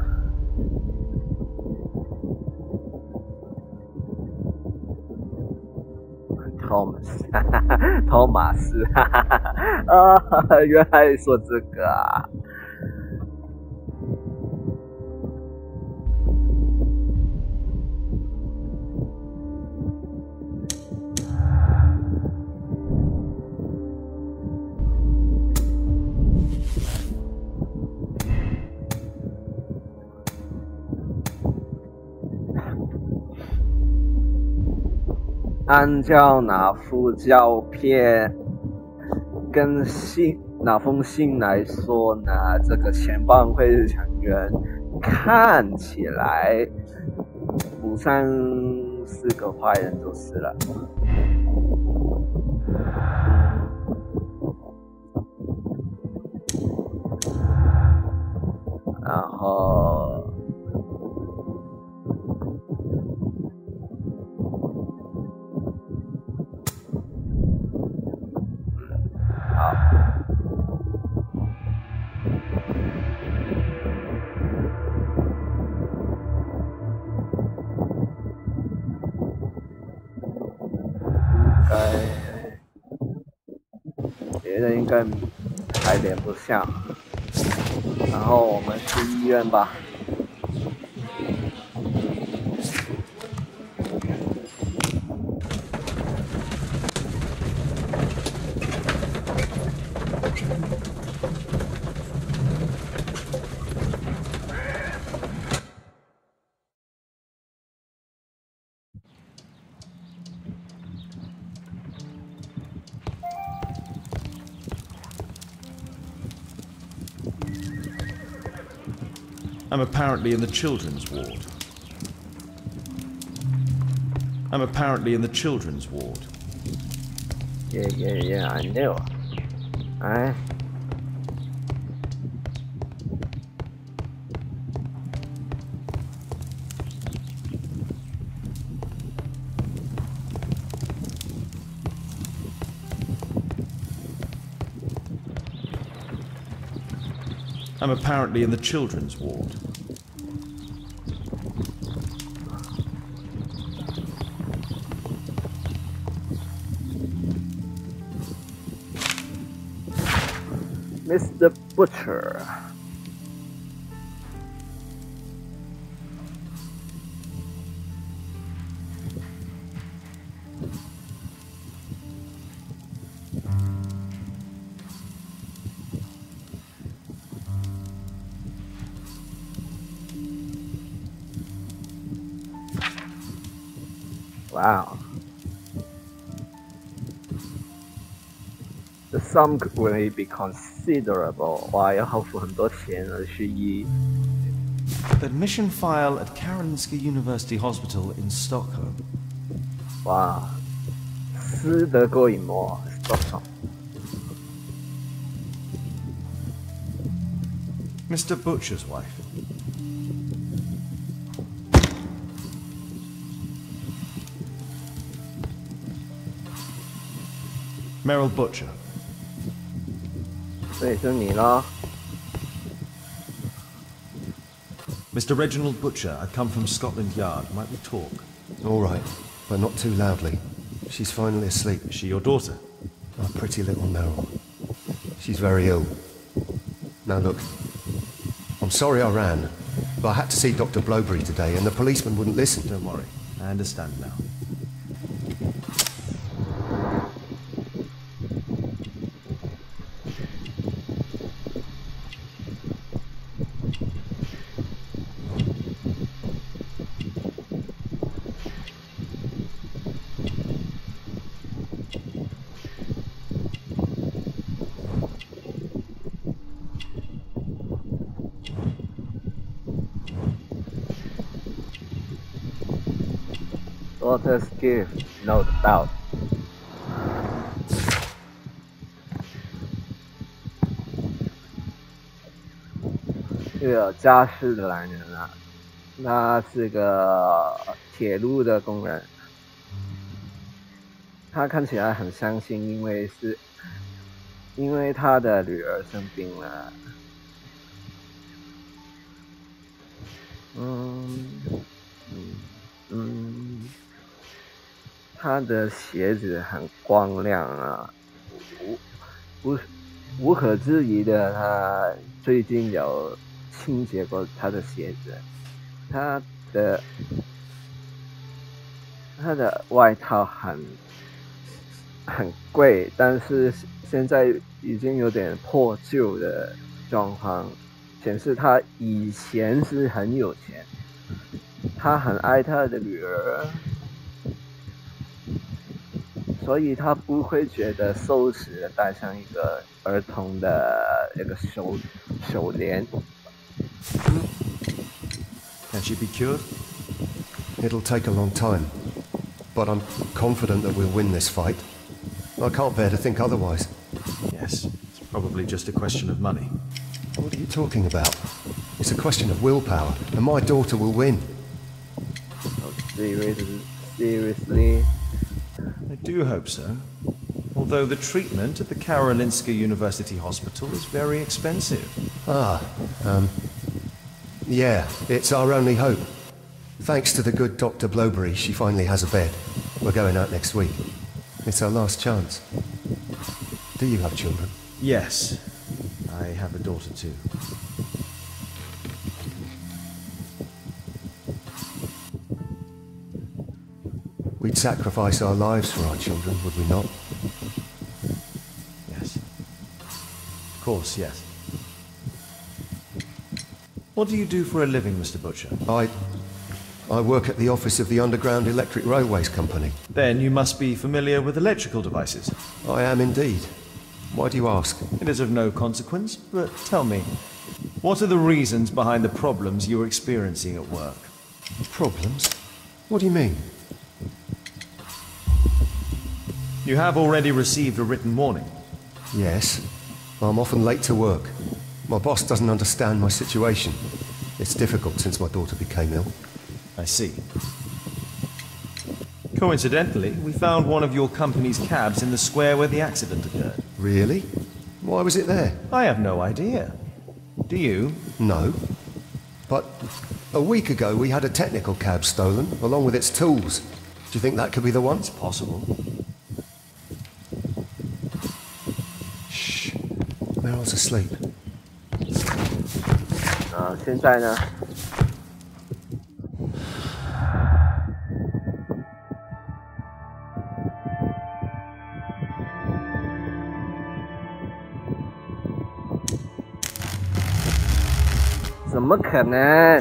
托马斯，原来说这个啊。按照那幅照片跟那封信来说呢，这个前帮会成员看起来不像是个坏人就是了。然后别的应该还连不上，然后我们去医院吧。I'm apparently in the children's ward. I'm apparently in the children's ward. Yeah, I know. I'm apparently in the children's ward. Mr. Butcher. Wow. The sum will be considerable. 哇，要付很多钱而去医。Admission file at Karolinska University Hospital in Stockholm. 哇，斯德哥尔摩 Stockholm。Mr. Butcher's wife. Meryl Butcher. 所以是你咯。Mr. Reginald Butcher, I come from Scotland Yard. Might we talk? All right, but not too loudly. She's finally asleep. Is she your daughter? Our pretty little Meryl. She's very ill. Now look, I'm sorry I ran, but I had to see Dr. Blowberry today and the policeman wouldn't listen. Don't worry. I understand now. Daughter's gift, no doubt. 这个家世的男人啊，他是个铁路的工人，他看起来很伤心，因为他的女儿生病了。他的鞋子很光亮啊，无可置疑的，他最近有清洁过他的鞋子，他的外套很贵，但是现在已经有点破旧的状况，显示他以前是很有钱，他很爱他的女儿。所以他不会觉得羞耻的戴上一个儿童的那个手链。Can she be cured? It'll take a long time, but I'm confident that we'll win this fight. I can't bear to think otherwise. Yes, it's probably just a question of money. What are you talking about? It's a question of willpower, and my daughter will win. Oh, seriously? I do hope so. Although the treatment at the Karolinska University Hospital is very expensive. Yeah, it's our only hope. Thanks to the good Dr. Blowberry, she finally has a bed. We're going out next week. It's our last chance. Do you have children? Yes, I have a daughter too. We'd sacrifice our lives for our children, would we not? Yes. Of course, yes. What do you do for a living, Mr. Butcher? I work at the office of the Underground Electric Railways Company. Then you must be familiar with electrical devices. I am indeed. Why do you ask? It is of no consequence, but tell me, what are the reasons behind the problems you are experiencing at work? Problems? What do you mean? You have already received a written warning. Yes. I'm often late to work. My boss doesn't understand my situation. It's difficult since my daughter became ill. I see. Coincidentally, we found one of your company's cabs in the square where the accident occurred. Really? Why was it there? I have no idea. Do you? No. But a week ago we had a technical cab stolen, along with its tools. Do you think that could be the one? It's possible. Shh. Meryl's asleep. 现在呢？怎么可能？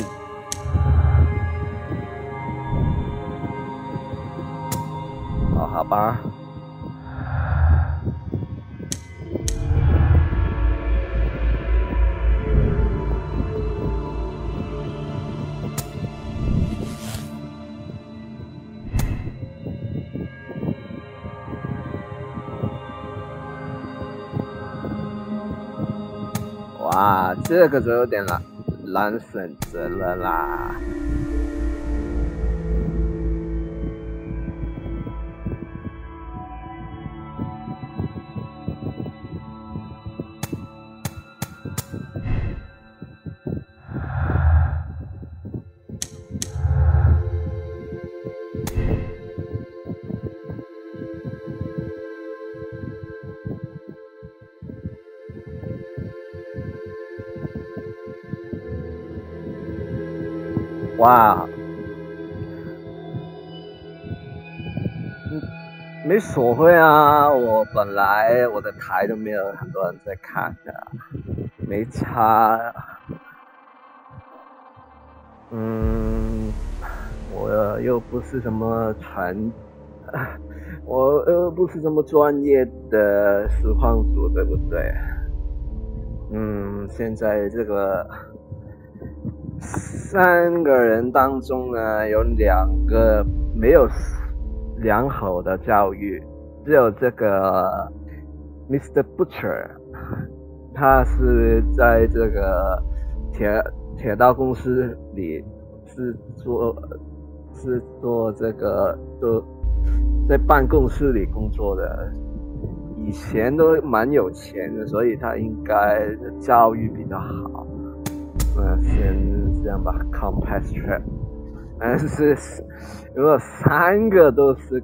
吧。哇，这个就有点难选择了啦。哇，没所谓啊！我本来我的台都没有很多人在看的，没差。我又不是什么我又不是什么专业的实况组，对不对？现在这个。3个人当中呢，有2个没有良好的教育，只有这个 Mr. Butcher， 他是在这个铁道公司里是做这个在办公室里工作的，以前都蛮有钱的，所以他应该教育比较好。先这样吧 ，Compass Trap。但是如果3个都是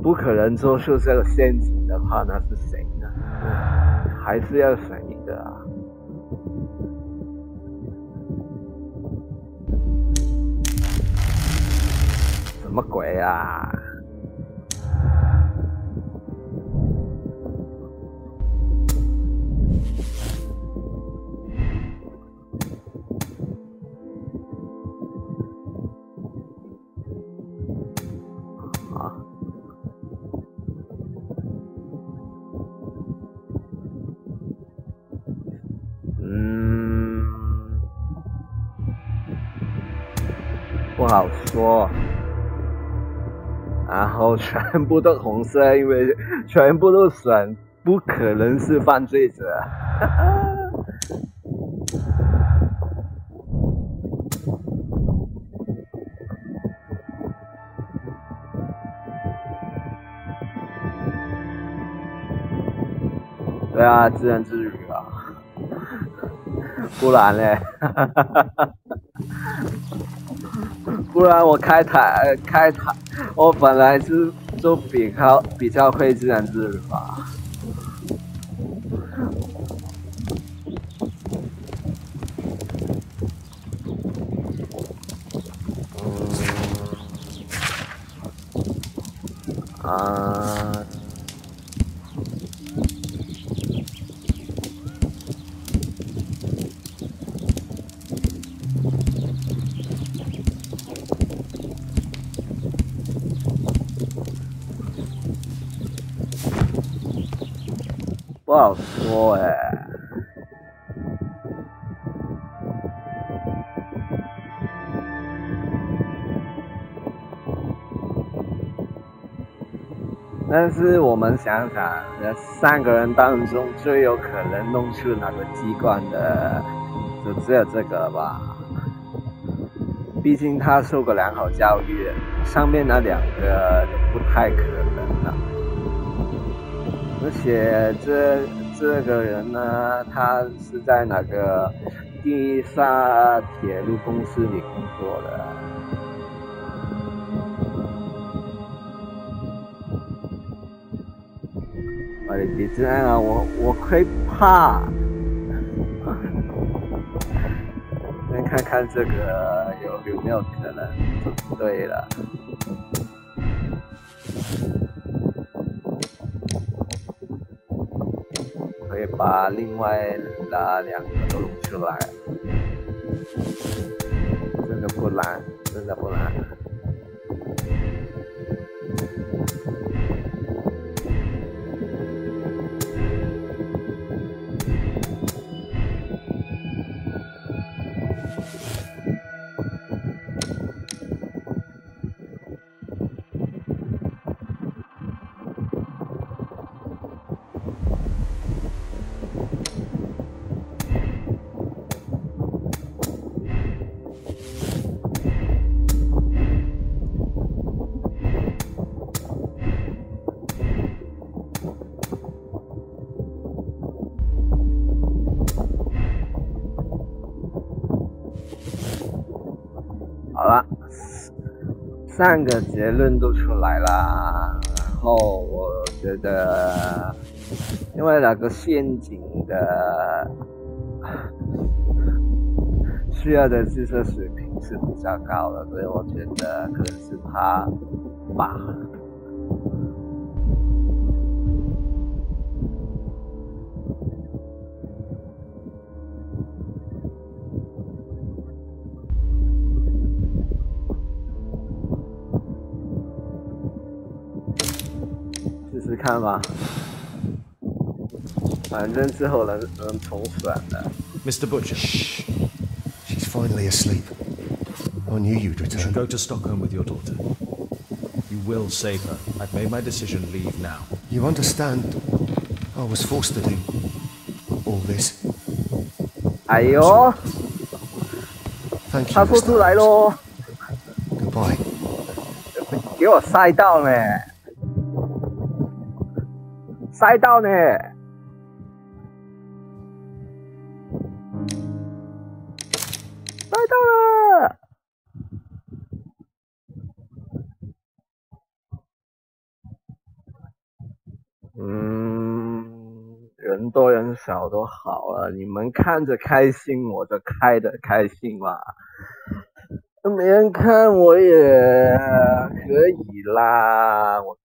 不可能做出这个陷阱的话，那是谁呢？还是要选一个啊？什么鬼啊？不好说，然后全部都红色，因为全部都选不可能是犯罪者。对啊，自言自语啊，不然嘞。不然我开台，我本来就比较会自言自语吧。不好说哎。但是我们想想，3个人当中最有可能弄出哪个机关的，就只有这个吧。毕竟他受过良好教育，上面那2个不太可能了。而且这个人呢，他是在哪个地下铁路公司里工作的。你这样啊，我会怕。先看看这个有没有可能就对了。可以把另外那2个都弄出来。真的不难，真的不难。好了，3个结论都出来了，然后我觉得，因为那个陷阱的需要的知识水平是比较高的，所以我觉得可能是他吧。试试看吧，反正之后能重选的。Mr. Butcher. Shh. She's finally asleep. I knew you'd You should return. go to Stockholm with your daughter. You will save her. I've made my decision. Leave now. You understand, I was forced to do all this. 哎呦， Thank you, 他说 Mr. 出来 Holmes. 咯， Goodbye. 给我塞到呢，塞到呢。塞到了！人多人少都好了，你们看着开心，我就开得开心嘛。没人看我也可以啦，我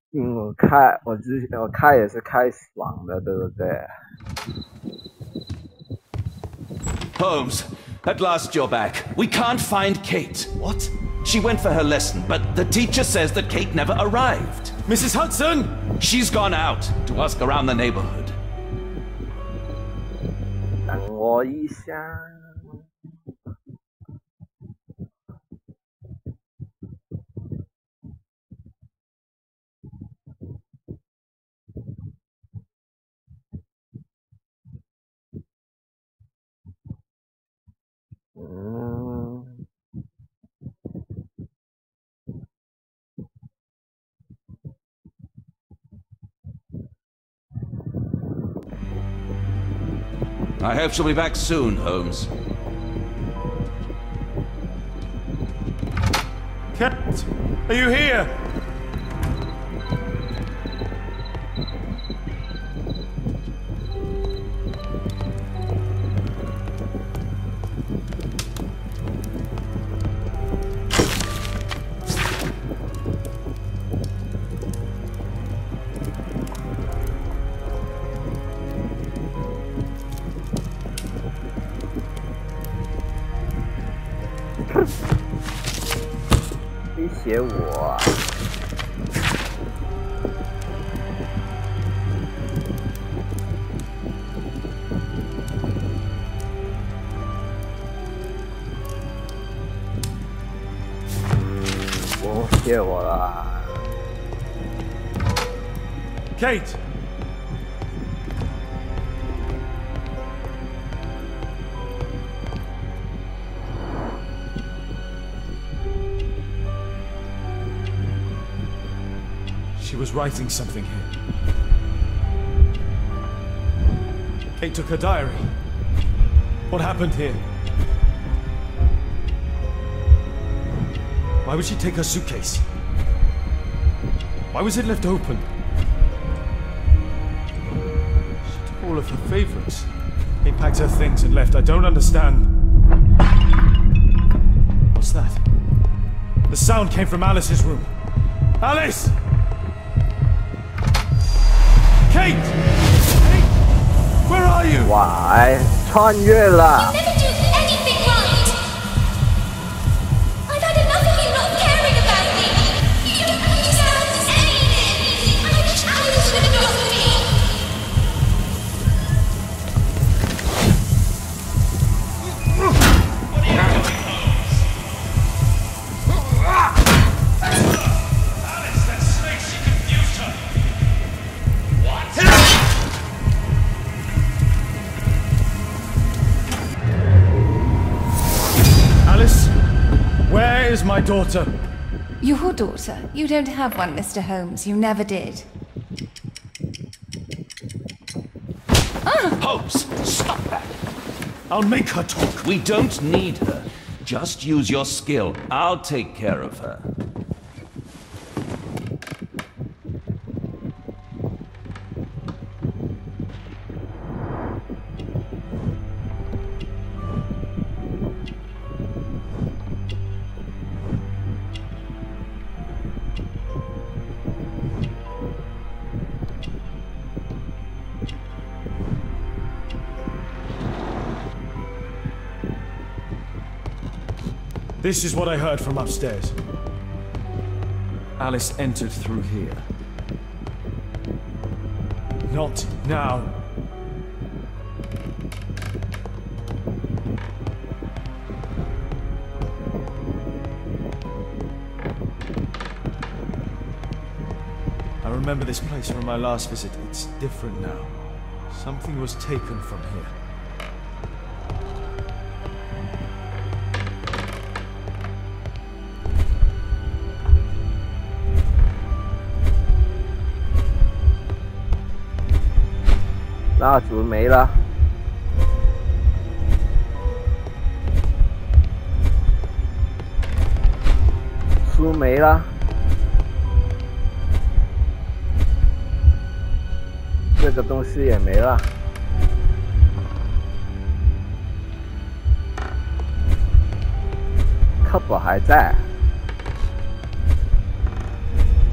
开也是开爽的，对不对？ Holmes, at last you're back. We can't find Kate. What? She went for her lesson, but the teacher says that Kate never arrived. Mrs. Hudson! She's gone out to ask around the neighborhood. 等我一下。I hope she'll be back soon, Holmes. Kate, are you here?威胁我。不谢我了。 Kate! She was writing something here. Kate took her diary. What happened here? Why would she take her suitcase? Why was it left open? She took all of her favorites. Kate packed her things and left. I don't understand. What's that? The sound came from Alice's room. Alice! Kate! Kate! Where are you? 哇，穿越了。 Never do anything right. I've had enough of you not caring about me. You sound anything. is my daughter? Your daughter? You don't have one, Mr. Holmes. You never did. Holmes, stop that! I'll make her talk. We don't need her. Just use your skill. I'll take care of her. This is what I heard from upstairs. Alice entered through here. Not now. I remember this place from my last visit. It's different now. Something was taken from here. 蜡烛没了，书没了，这个东西也没了，课本还在，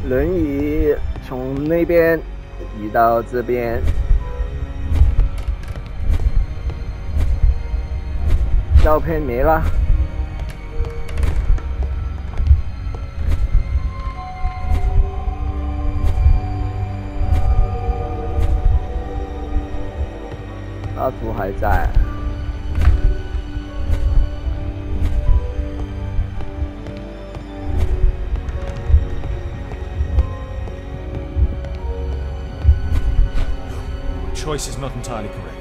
轮椅从那边移到这边。 照片没了，蜡烛还在。Choice is not entirely correct.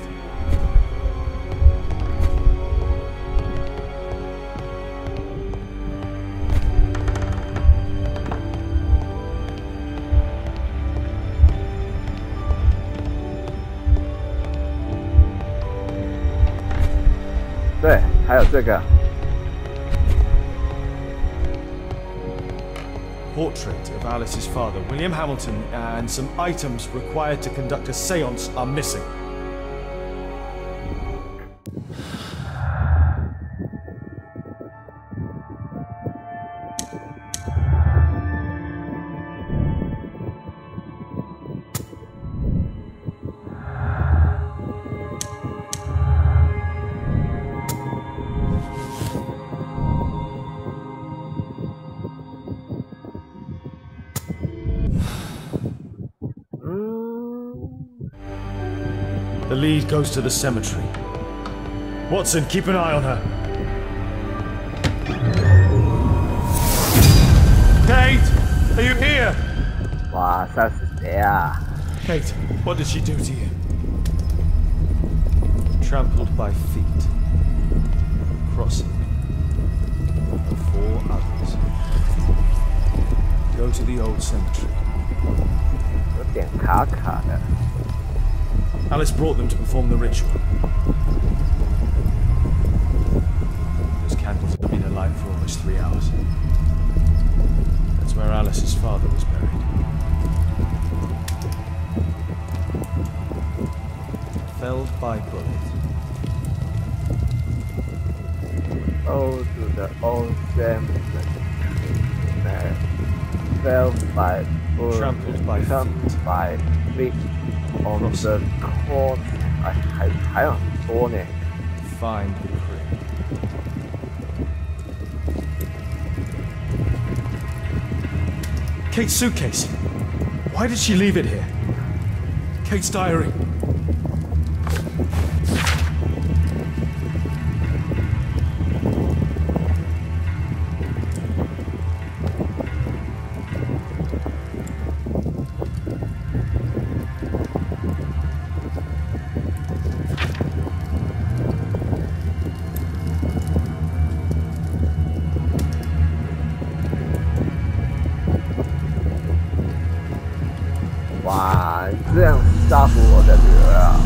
"对，还有这个。 Portrait of Alice's father, William Hamilton, and some items required to conduct a séance are missing. The lead goes to the cemetery. Watson, keep an eye on her. Kate! Are you here? 哇，杀死谁啊？ Kate, what did she do to you? Trampled by feet. Crossing. And 4 others. Go to the old cemetery. 有点卡卡的。 Alice brought them to perform the ritual. Those candles have been alight for almost 3 hours. That's where Alice's father was buried. Felled by bullet. Oh, to the old cemetery. Fell by bullet. Trampled by feet. On the court. 还有很多呢。 Find the crib. Kate's suitcase. Why did she leave it here? Kate's diary. 的女儿啊。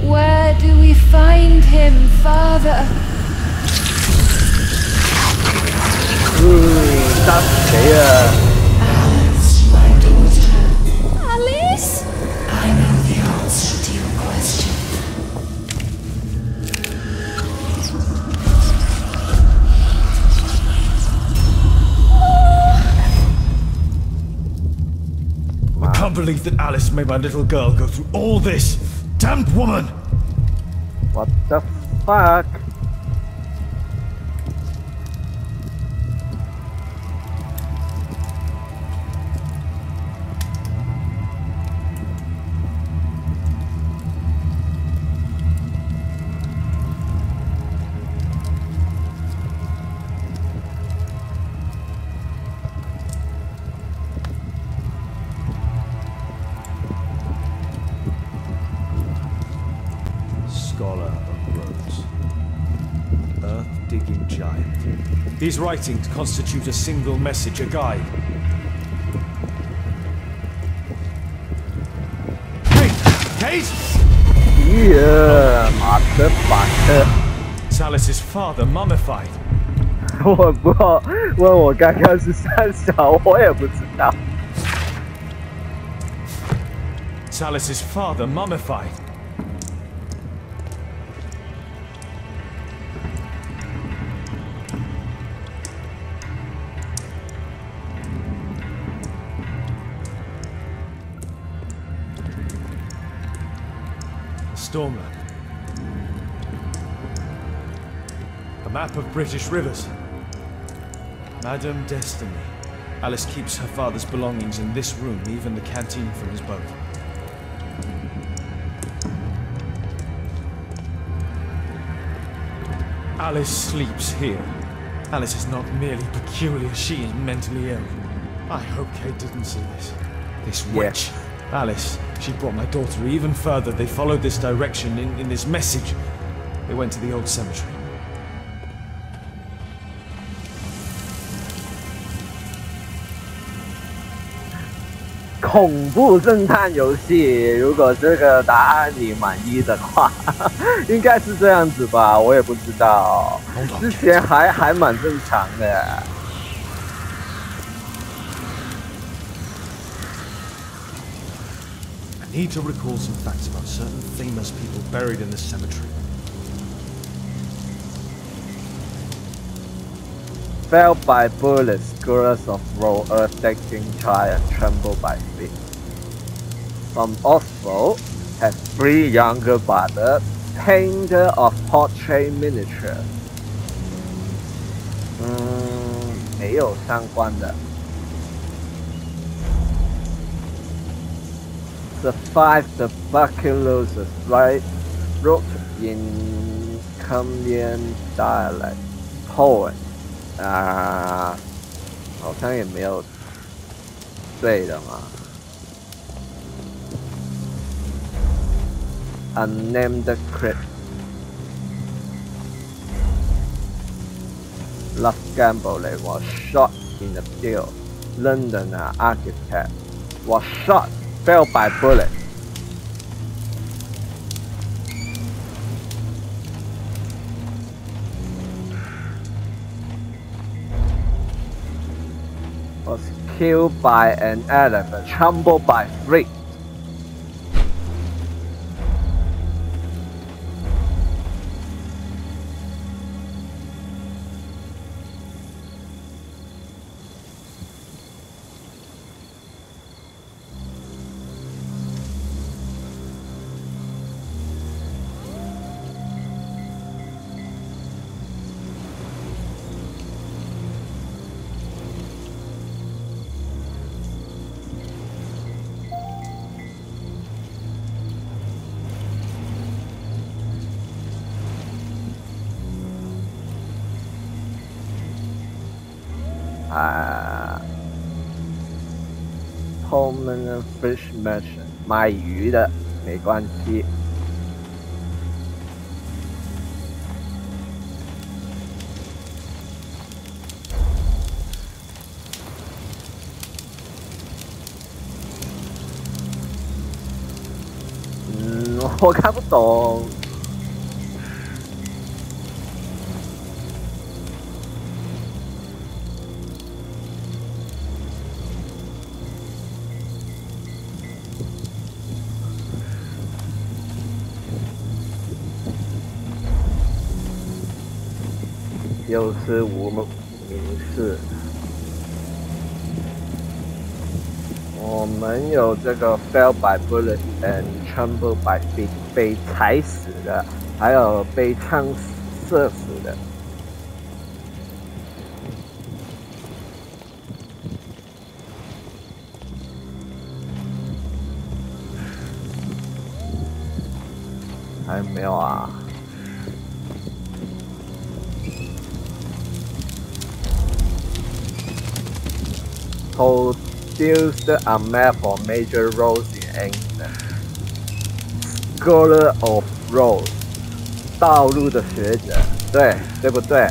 Where do we find him, Father? 杀死谁啊？ Alice, my daughter. Alice? I know the answer to your question. ！I can't believe that Alice made my little girl go through all this. Damned woman! What the fuck? Scholar of Rhodes. Earth-digging giant. These writings constitute a single message, a guide. Kate! Yeah, 妈的反的！ Alice's father mummified. 我不知道，问我刚刚是三小，我也不知道。 Alice's father mummified. Stormland. A map of British rivers. Madame Destiny. Alice keeps her father's belongings in this room, even the canteen from his boat. Alice sleeps here. Alice is not merely peculiar, she is mentally ill. I hope Kate didn't see this. This witch. Alice, she brought my daughter even further. They followed this direction in this message. They went to the old cemetery. 恐怖侦探游戏，如果这个答案你满意的话，应该是这样子吧，我也不知道。之前还蛮正常的。 I need to recall some facts about certain famous people buried in the cemetery. Fell by bullets, scores of raw earth-taking giant tremble by feet. From Oswald, has 3 younger brothers, painter of portrait miniature. 没有相关的。 Survived the tuberculosis, right? Wrote in Cumbrian dialect. Poem. 好像也没有对的嘛。Unnamed crypt. Love gambling was shot in the field. London architect was shot. Fell by bullet. Was killed by an elephant, trampled by 3. Permanent fish merchant 卖鱼的没关系。我看不懂。又是无名氏。我们有这个 fail by bullet and trample by feet 被踩死的，还有被枪射死的。还没有啊。Produced a map of major roads in England. Scholar of roads， 道路的学者，对不对？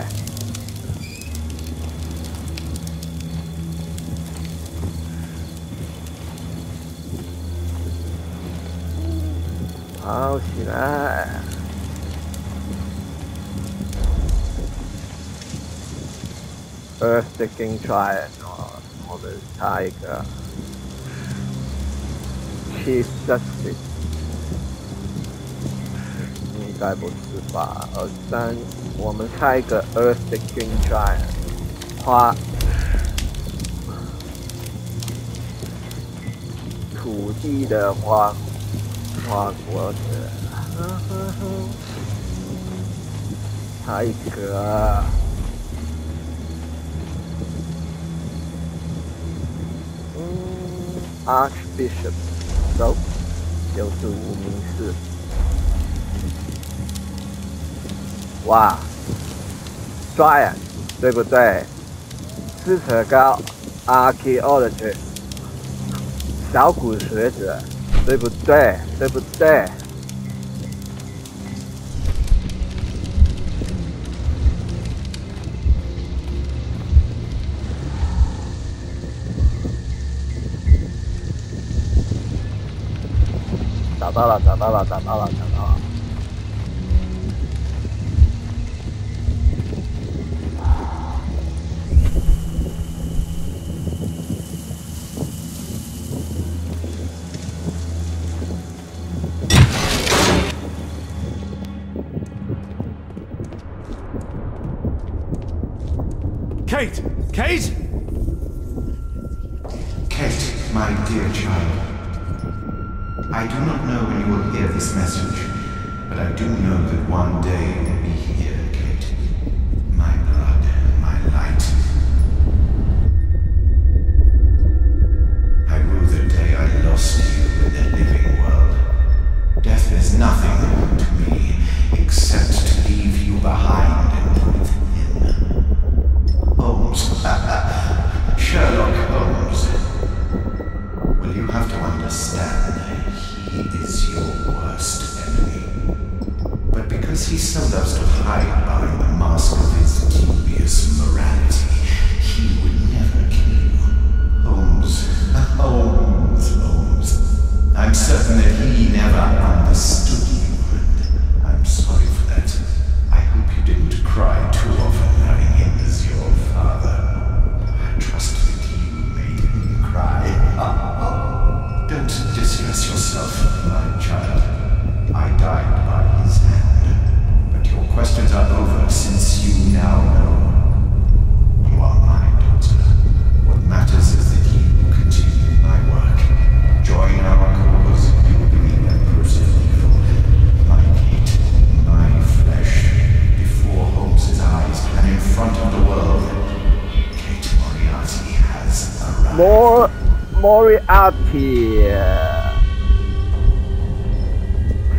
好起来。Earth-sticking triangle。我们差一个 Chief Justice， 应该不是吧？23，我们差一个 Earth-sticking Giant， 花土地的花国者，差一个。Archbishop， 走，又是无名氏。哇 ，Giant， 对不对？斯特高 Archaeologist， 小古学者，对不对？对不对？找到了。Kate! Kate! Kate, my dear child. I do not know when you will hear this message, but I do know that one day you will be here, Kate. My blood, my light. I rue the day I lost you in the living world. Death is nothing to me, except to leave you behind and breathe in. Holmes. Sherlock Holmes. Well, you have to understand. He is your worst enemy. But because he so loves to hide behind the mask of his dubious morality, he would never kill you. Holmes. Holmes. I'm certain that he never understood you, and I'm sorry for that. I hope you didn't cry too often having him as your father. I trust that you made him cry. Don't distress yourself, my child. I died by his hand. But your questions are over since you now know. You are my daughter. What matters is that you continue my work. Join our cause, bring empress of evil. My Kate, my flesh, before Holmes's eyes and in front of the world. Kate Moriarty has arrived. Moriarty，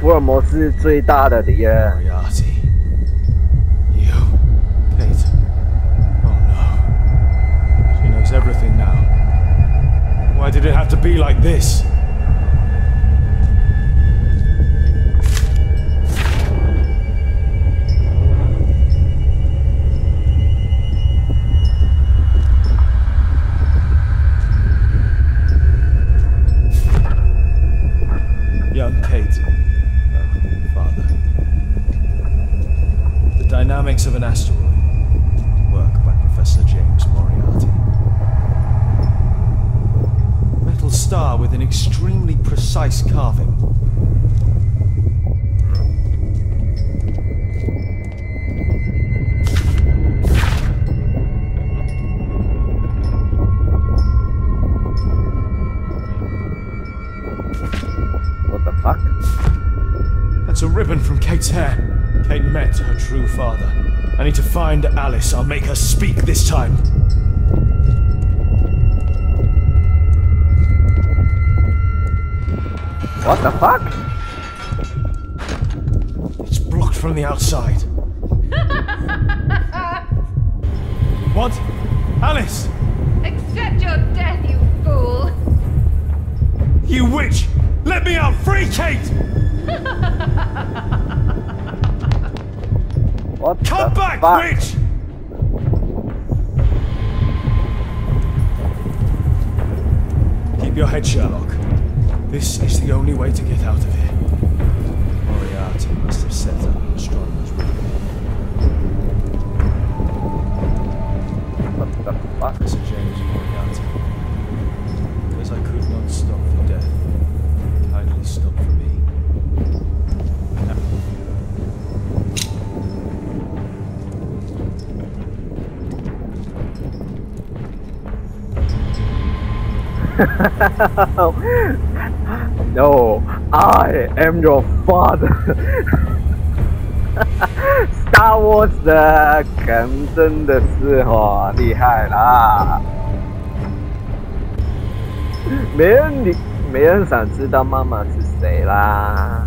福尔摩斯最大的敌人。Moriarty. You. Kate. Oh no. She knows everything now. Why did it have to be like this? Young Kate. Dynamics of an asteroid. Work by Professor James Moriarty. Metal star with an extremely precise carving. What the fuck? That's a ribbon from Kate's hair. Kate met her true father. I need to find Alice. I'll make her speak this time. What the fuck? It's blocked from the outside. What? Alice! Accept your death, you fool! You witch! Let me out! Free Kate! What Come the back, fuck? witch! Keep your head, Sherlock. This is the only way to get out of here. Moriarty must have set up an astronomer's room. What the fuck? Professor James Moriarty. Because I could not stop for death, kindly stop for me. No, I am your father. Star Wars 的梗真的是厉害啦！没人想知道妈妈是谁啦。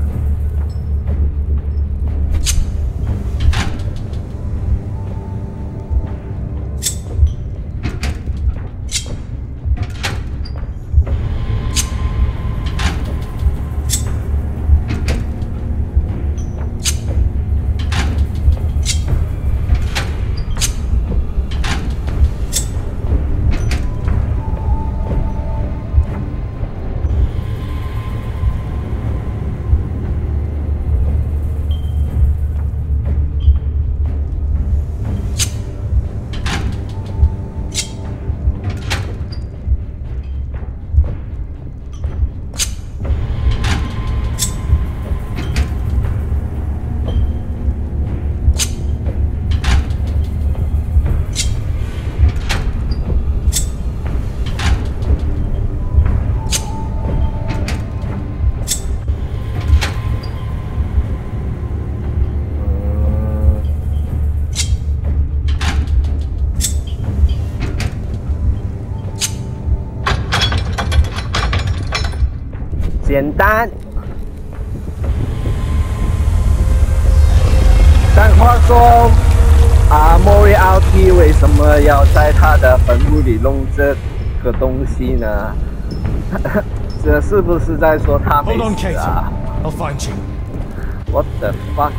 简单。但话说，Moriarty 为什么要在他的坟墓里弄这个东西呢？这是不是在说他没死啊 I'll find you. What the fuck？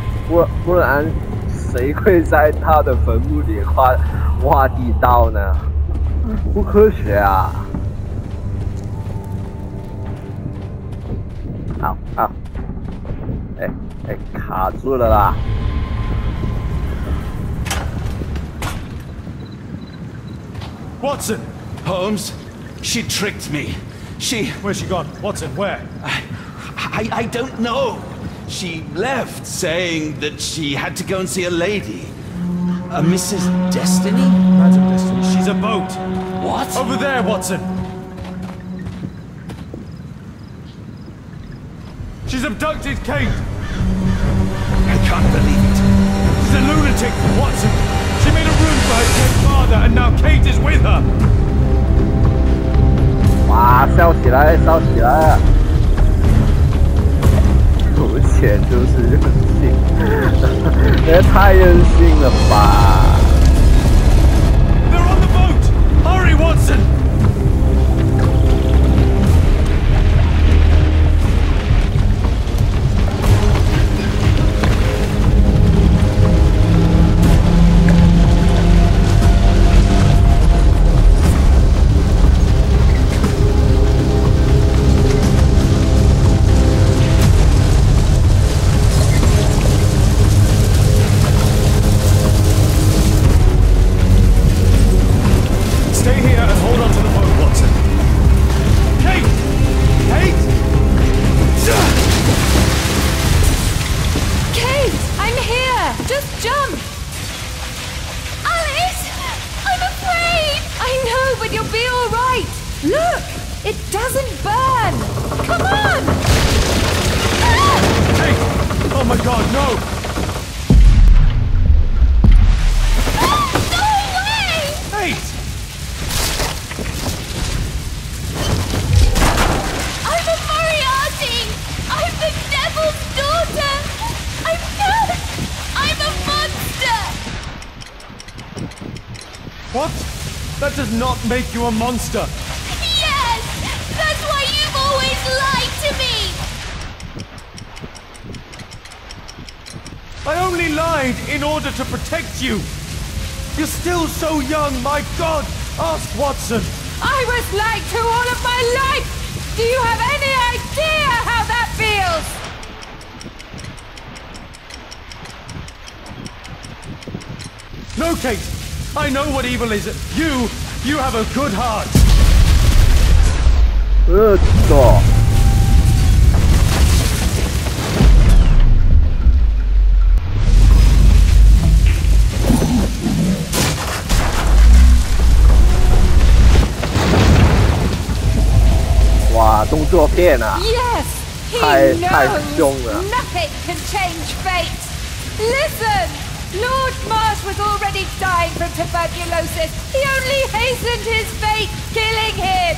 不然谁会在他的坟墓里挖地道呢？不科学啊！好，卡住了啦！ Watson! Holmes, she tricked me. Where's she gone? Watson, where? I don't know. She left saying that she had to go and see a lady. A Mrs. Destiny? Madam Destiny, she's a boat. What? Over there, Watson! She's abducted Kate! I can't believe it. She's a lunatic, Watson! She made a room for her dead father, and now Kate is with her! 哇，烧起来，烧起来！有钱就是任性，也太任性了吧！ They're on the boat! Hurry, Watson! Look! It doesn't burn! Come on! Hey! Oh my god, no! Go away! Hey! I'm a Moriarty! I'm the devil's daughter! I'm cursed! I'm a monster! What? That does not make you a monster! Yes! That's why you've always lied to me! I only lied in order to protect you! You're still so young, my god! Ask Watson! I was lied to all of my life! Do you have any idea how that feels? No, Kate! I know what evil is. You have a good heart. Stop. 哇，动作片啊！ Yes! He 太凶 knows 了。 nothing can change fate! Listen! Lord Marsh was already dying from tuberculosis. He only hastened his fate, killing him!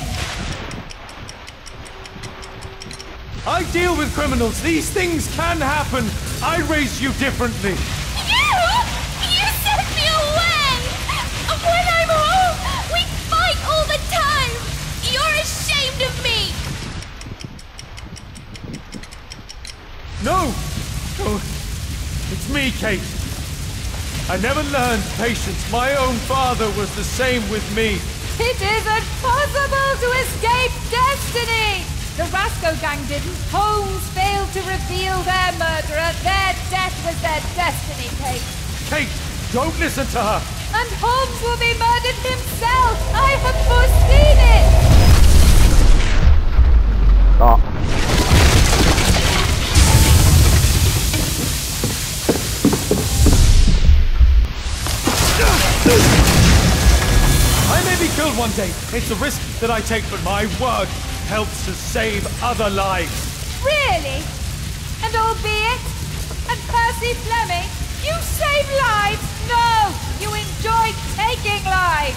I deal with criminals. These things can happen. I raise you differently. You? You sent me away! When I'm home, we fight all the time! You're ashamed of me! No! Oh, it's me, Kate. I never learned patience. My own father was the same with me. It isn't possible to escape destiny! The Rasco gang didn't. Holmes failed to reveal their murderer. Their death was their destiny, Kate. Kate, don't listen to her. And Holmes will be murdered himself. I have foreseen it. Stop. I may be killed one day. It's a risk that I take, but my word helps to save other lives. Really? And albeit? And Percy Fleming? You save lives? No! You enjoy taking lives!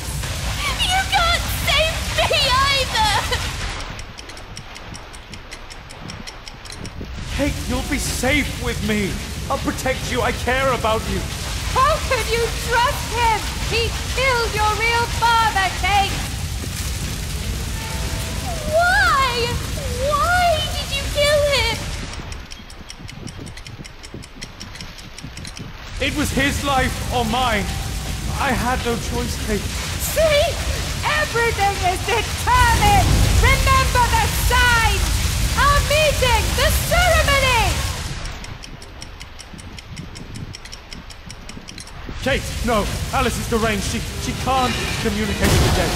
You can't save me either! Kate, you'll be safe with me. I'll protect you. I care about you. How can you trust him? He killed your real father, Kate! Why? Why did you kill him? It was his life or mine. I had no choice, Kate. See? Everything is determined! Remember the signs! Our meeting! The ceremony! Kate, no. Alice is deranged. She can't communicate with the dead.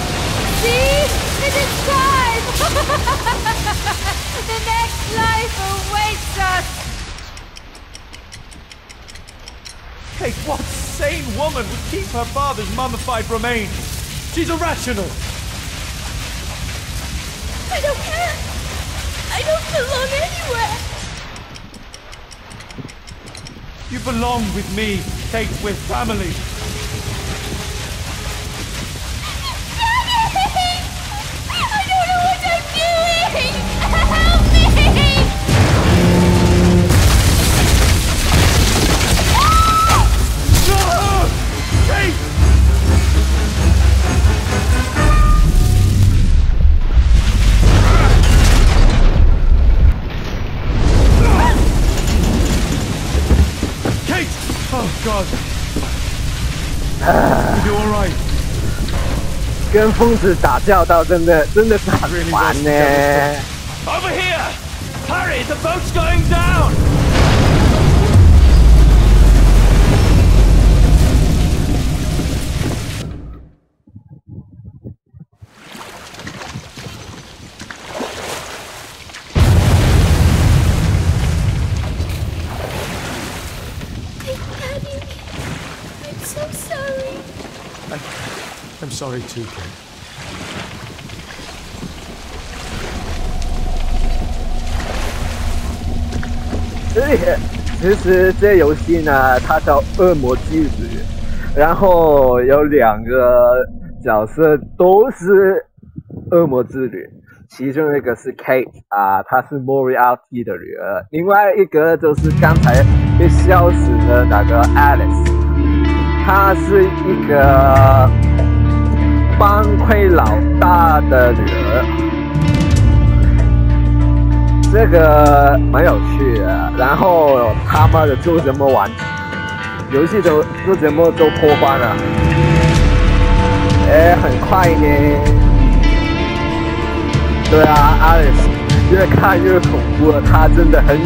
See? It is time! The next life awaits us! Kate, what sane woman would keep her father's mummified remains? She's irrational. I don't care! I don't belong anywhere! You belong with me, Kate. We're family. Daddy! I don't know what I'm doing! Help me! No! Kate! Kate! Oh, God. You all right? 跟疯子打架到真的是很烦呢。 Over here! Hurry, the boat's going down! Daddy, I'm so sorry. I'm sorry too, Kate. 其实这游戏呢，它叫恶魔之旅，然后有2个角色都是恶魔之旅，其中一个是 Kate 啊，她是 Moriarty 的女儿，另外一个就是刚才被笑死的那个 Alice， 她是一个帮会老大的女儿。这个蛮有趣的，然后他妈的做什么完游戏都做什么都破关了，很快呢。对啊 ，Alice 越看越恐怖了，他真的很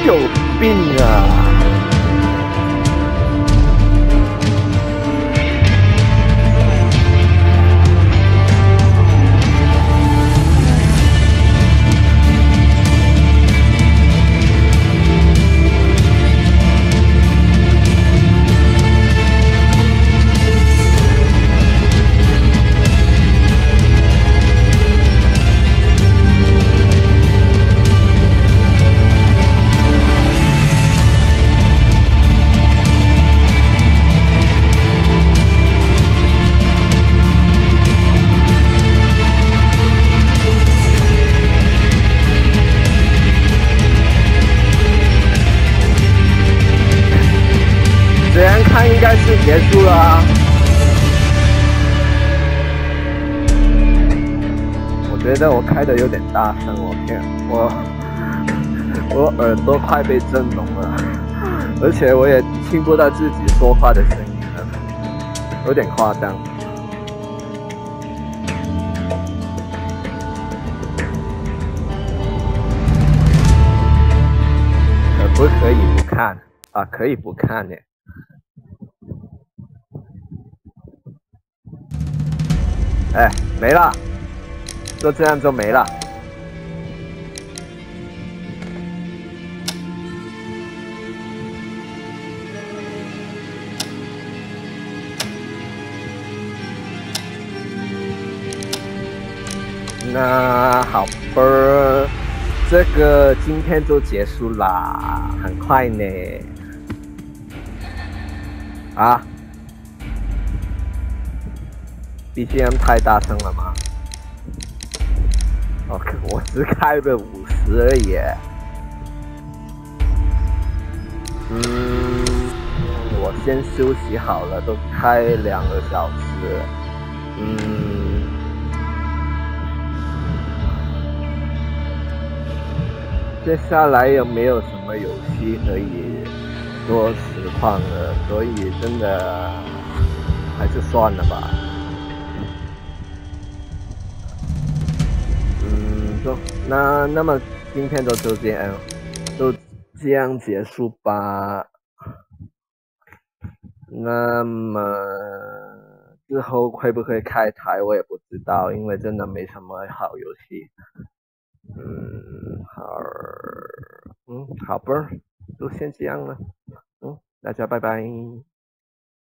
有病啊。这样看应该是结束了啊。我觉得我开的有点大声，我耳朵快被震聋了，而且我也听不到自己说话的声音了，有点夸张。可不可以不看啊？可以不看耶。没了，就这样就没了。那好吧，这个今天就结束啦，很快呢。啊？BGM 太大声了吗？我只开了50而已。我先休息好了，都开2个小时。接下来有没有什么游戏可以做实况的？所以真的还是算了吧。那么今天就这样结束吧。那么之后会不会开台我也不知道，因为真的没什么好游戏。好吧，就先这样了。大家拜拜。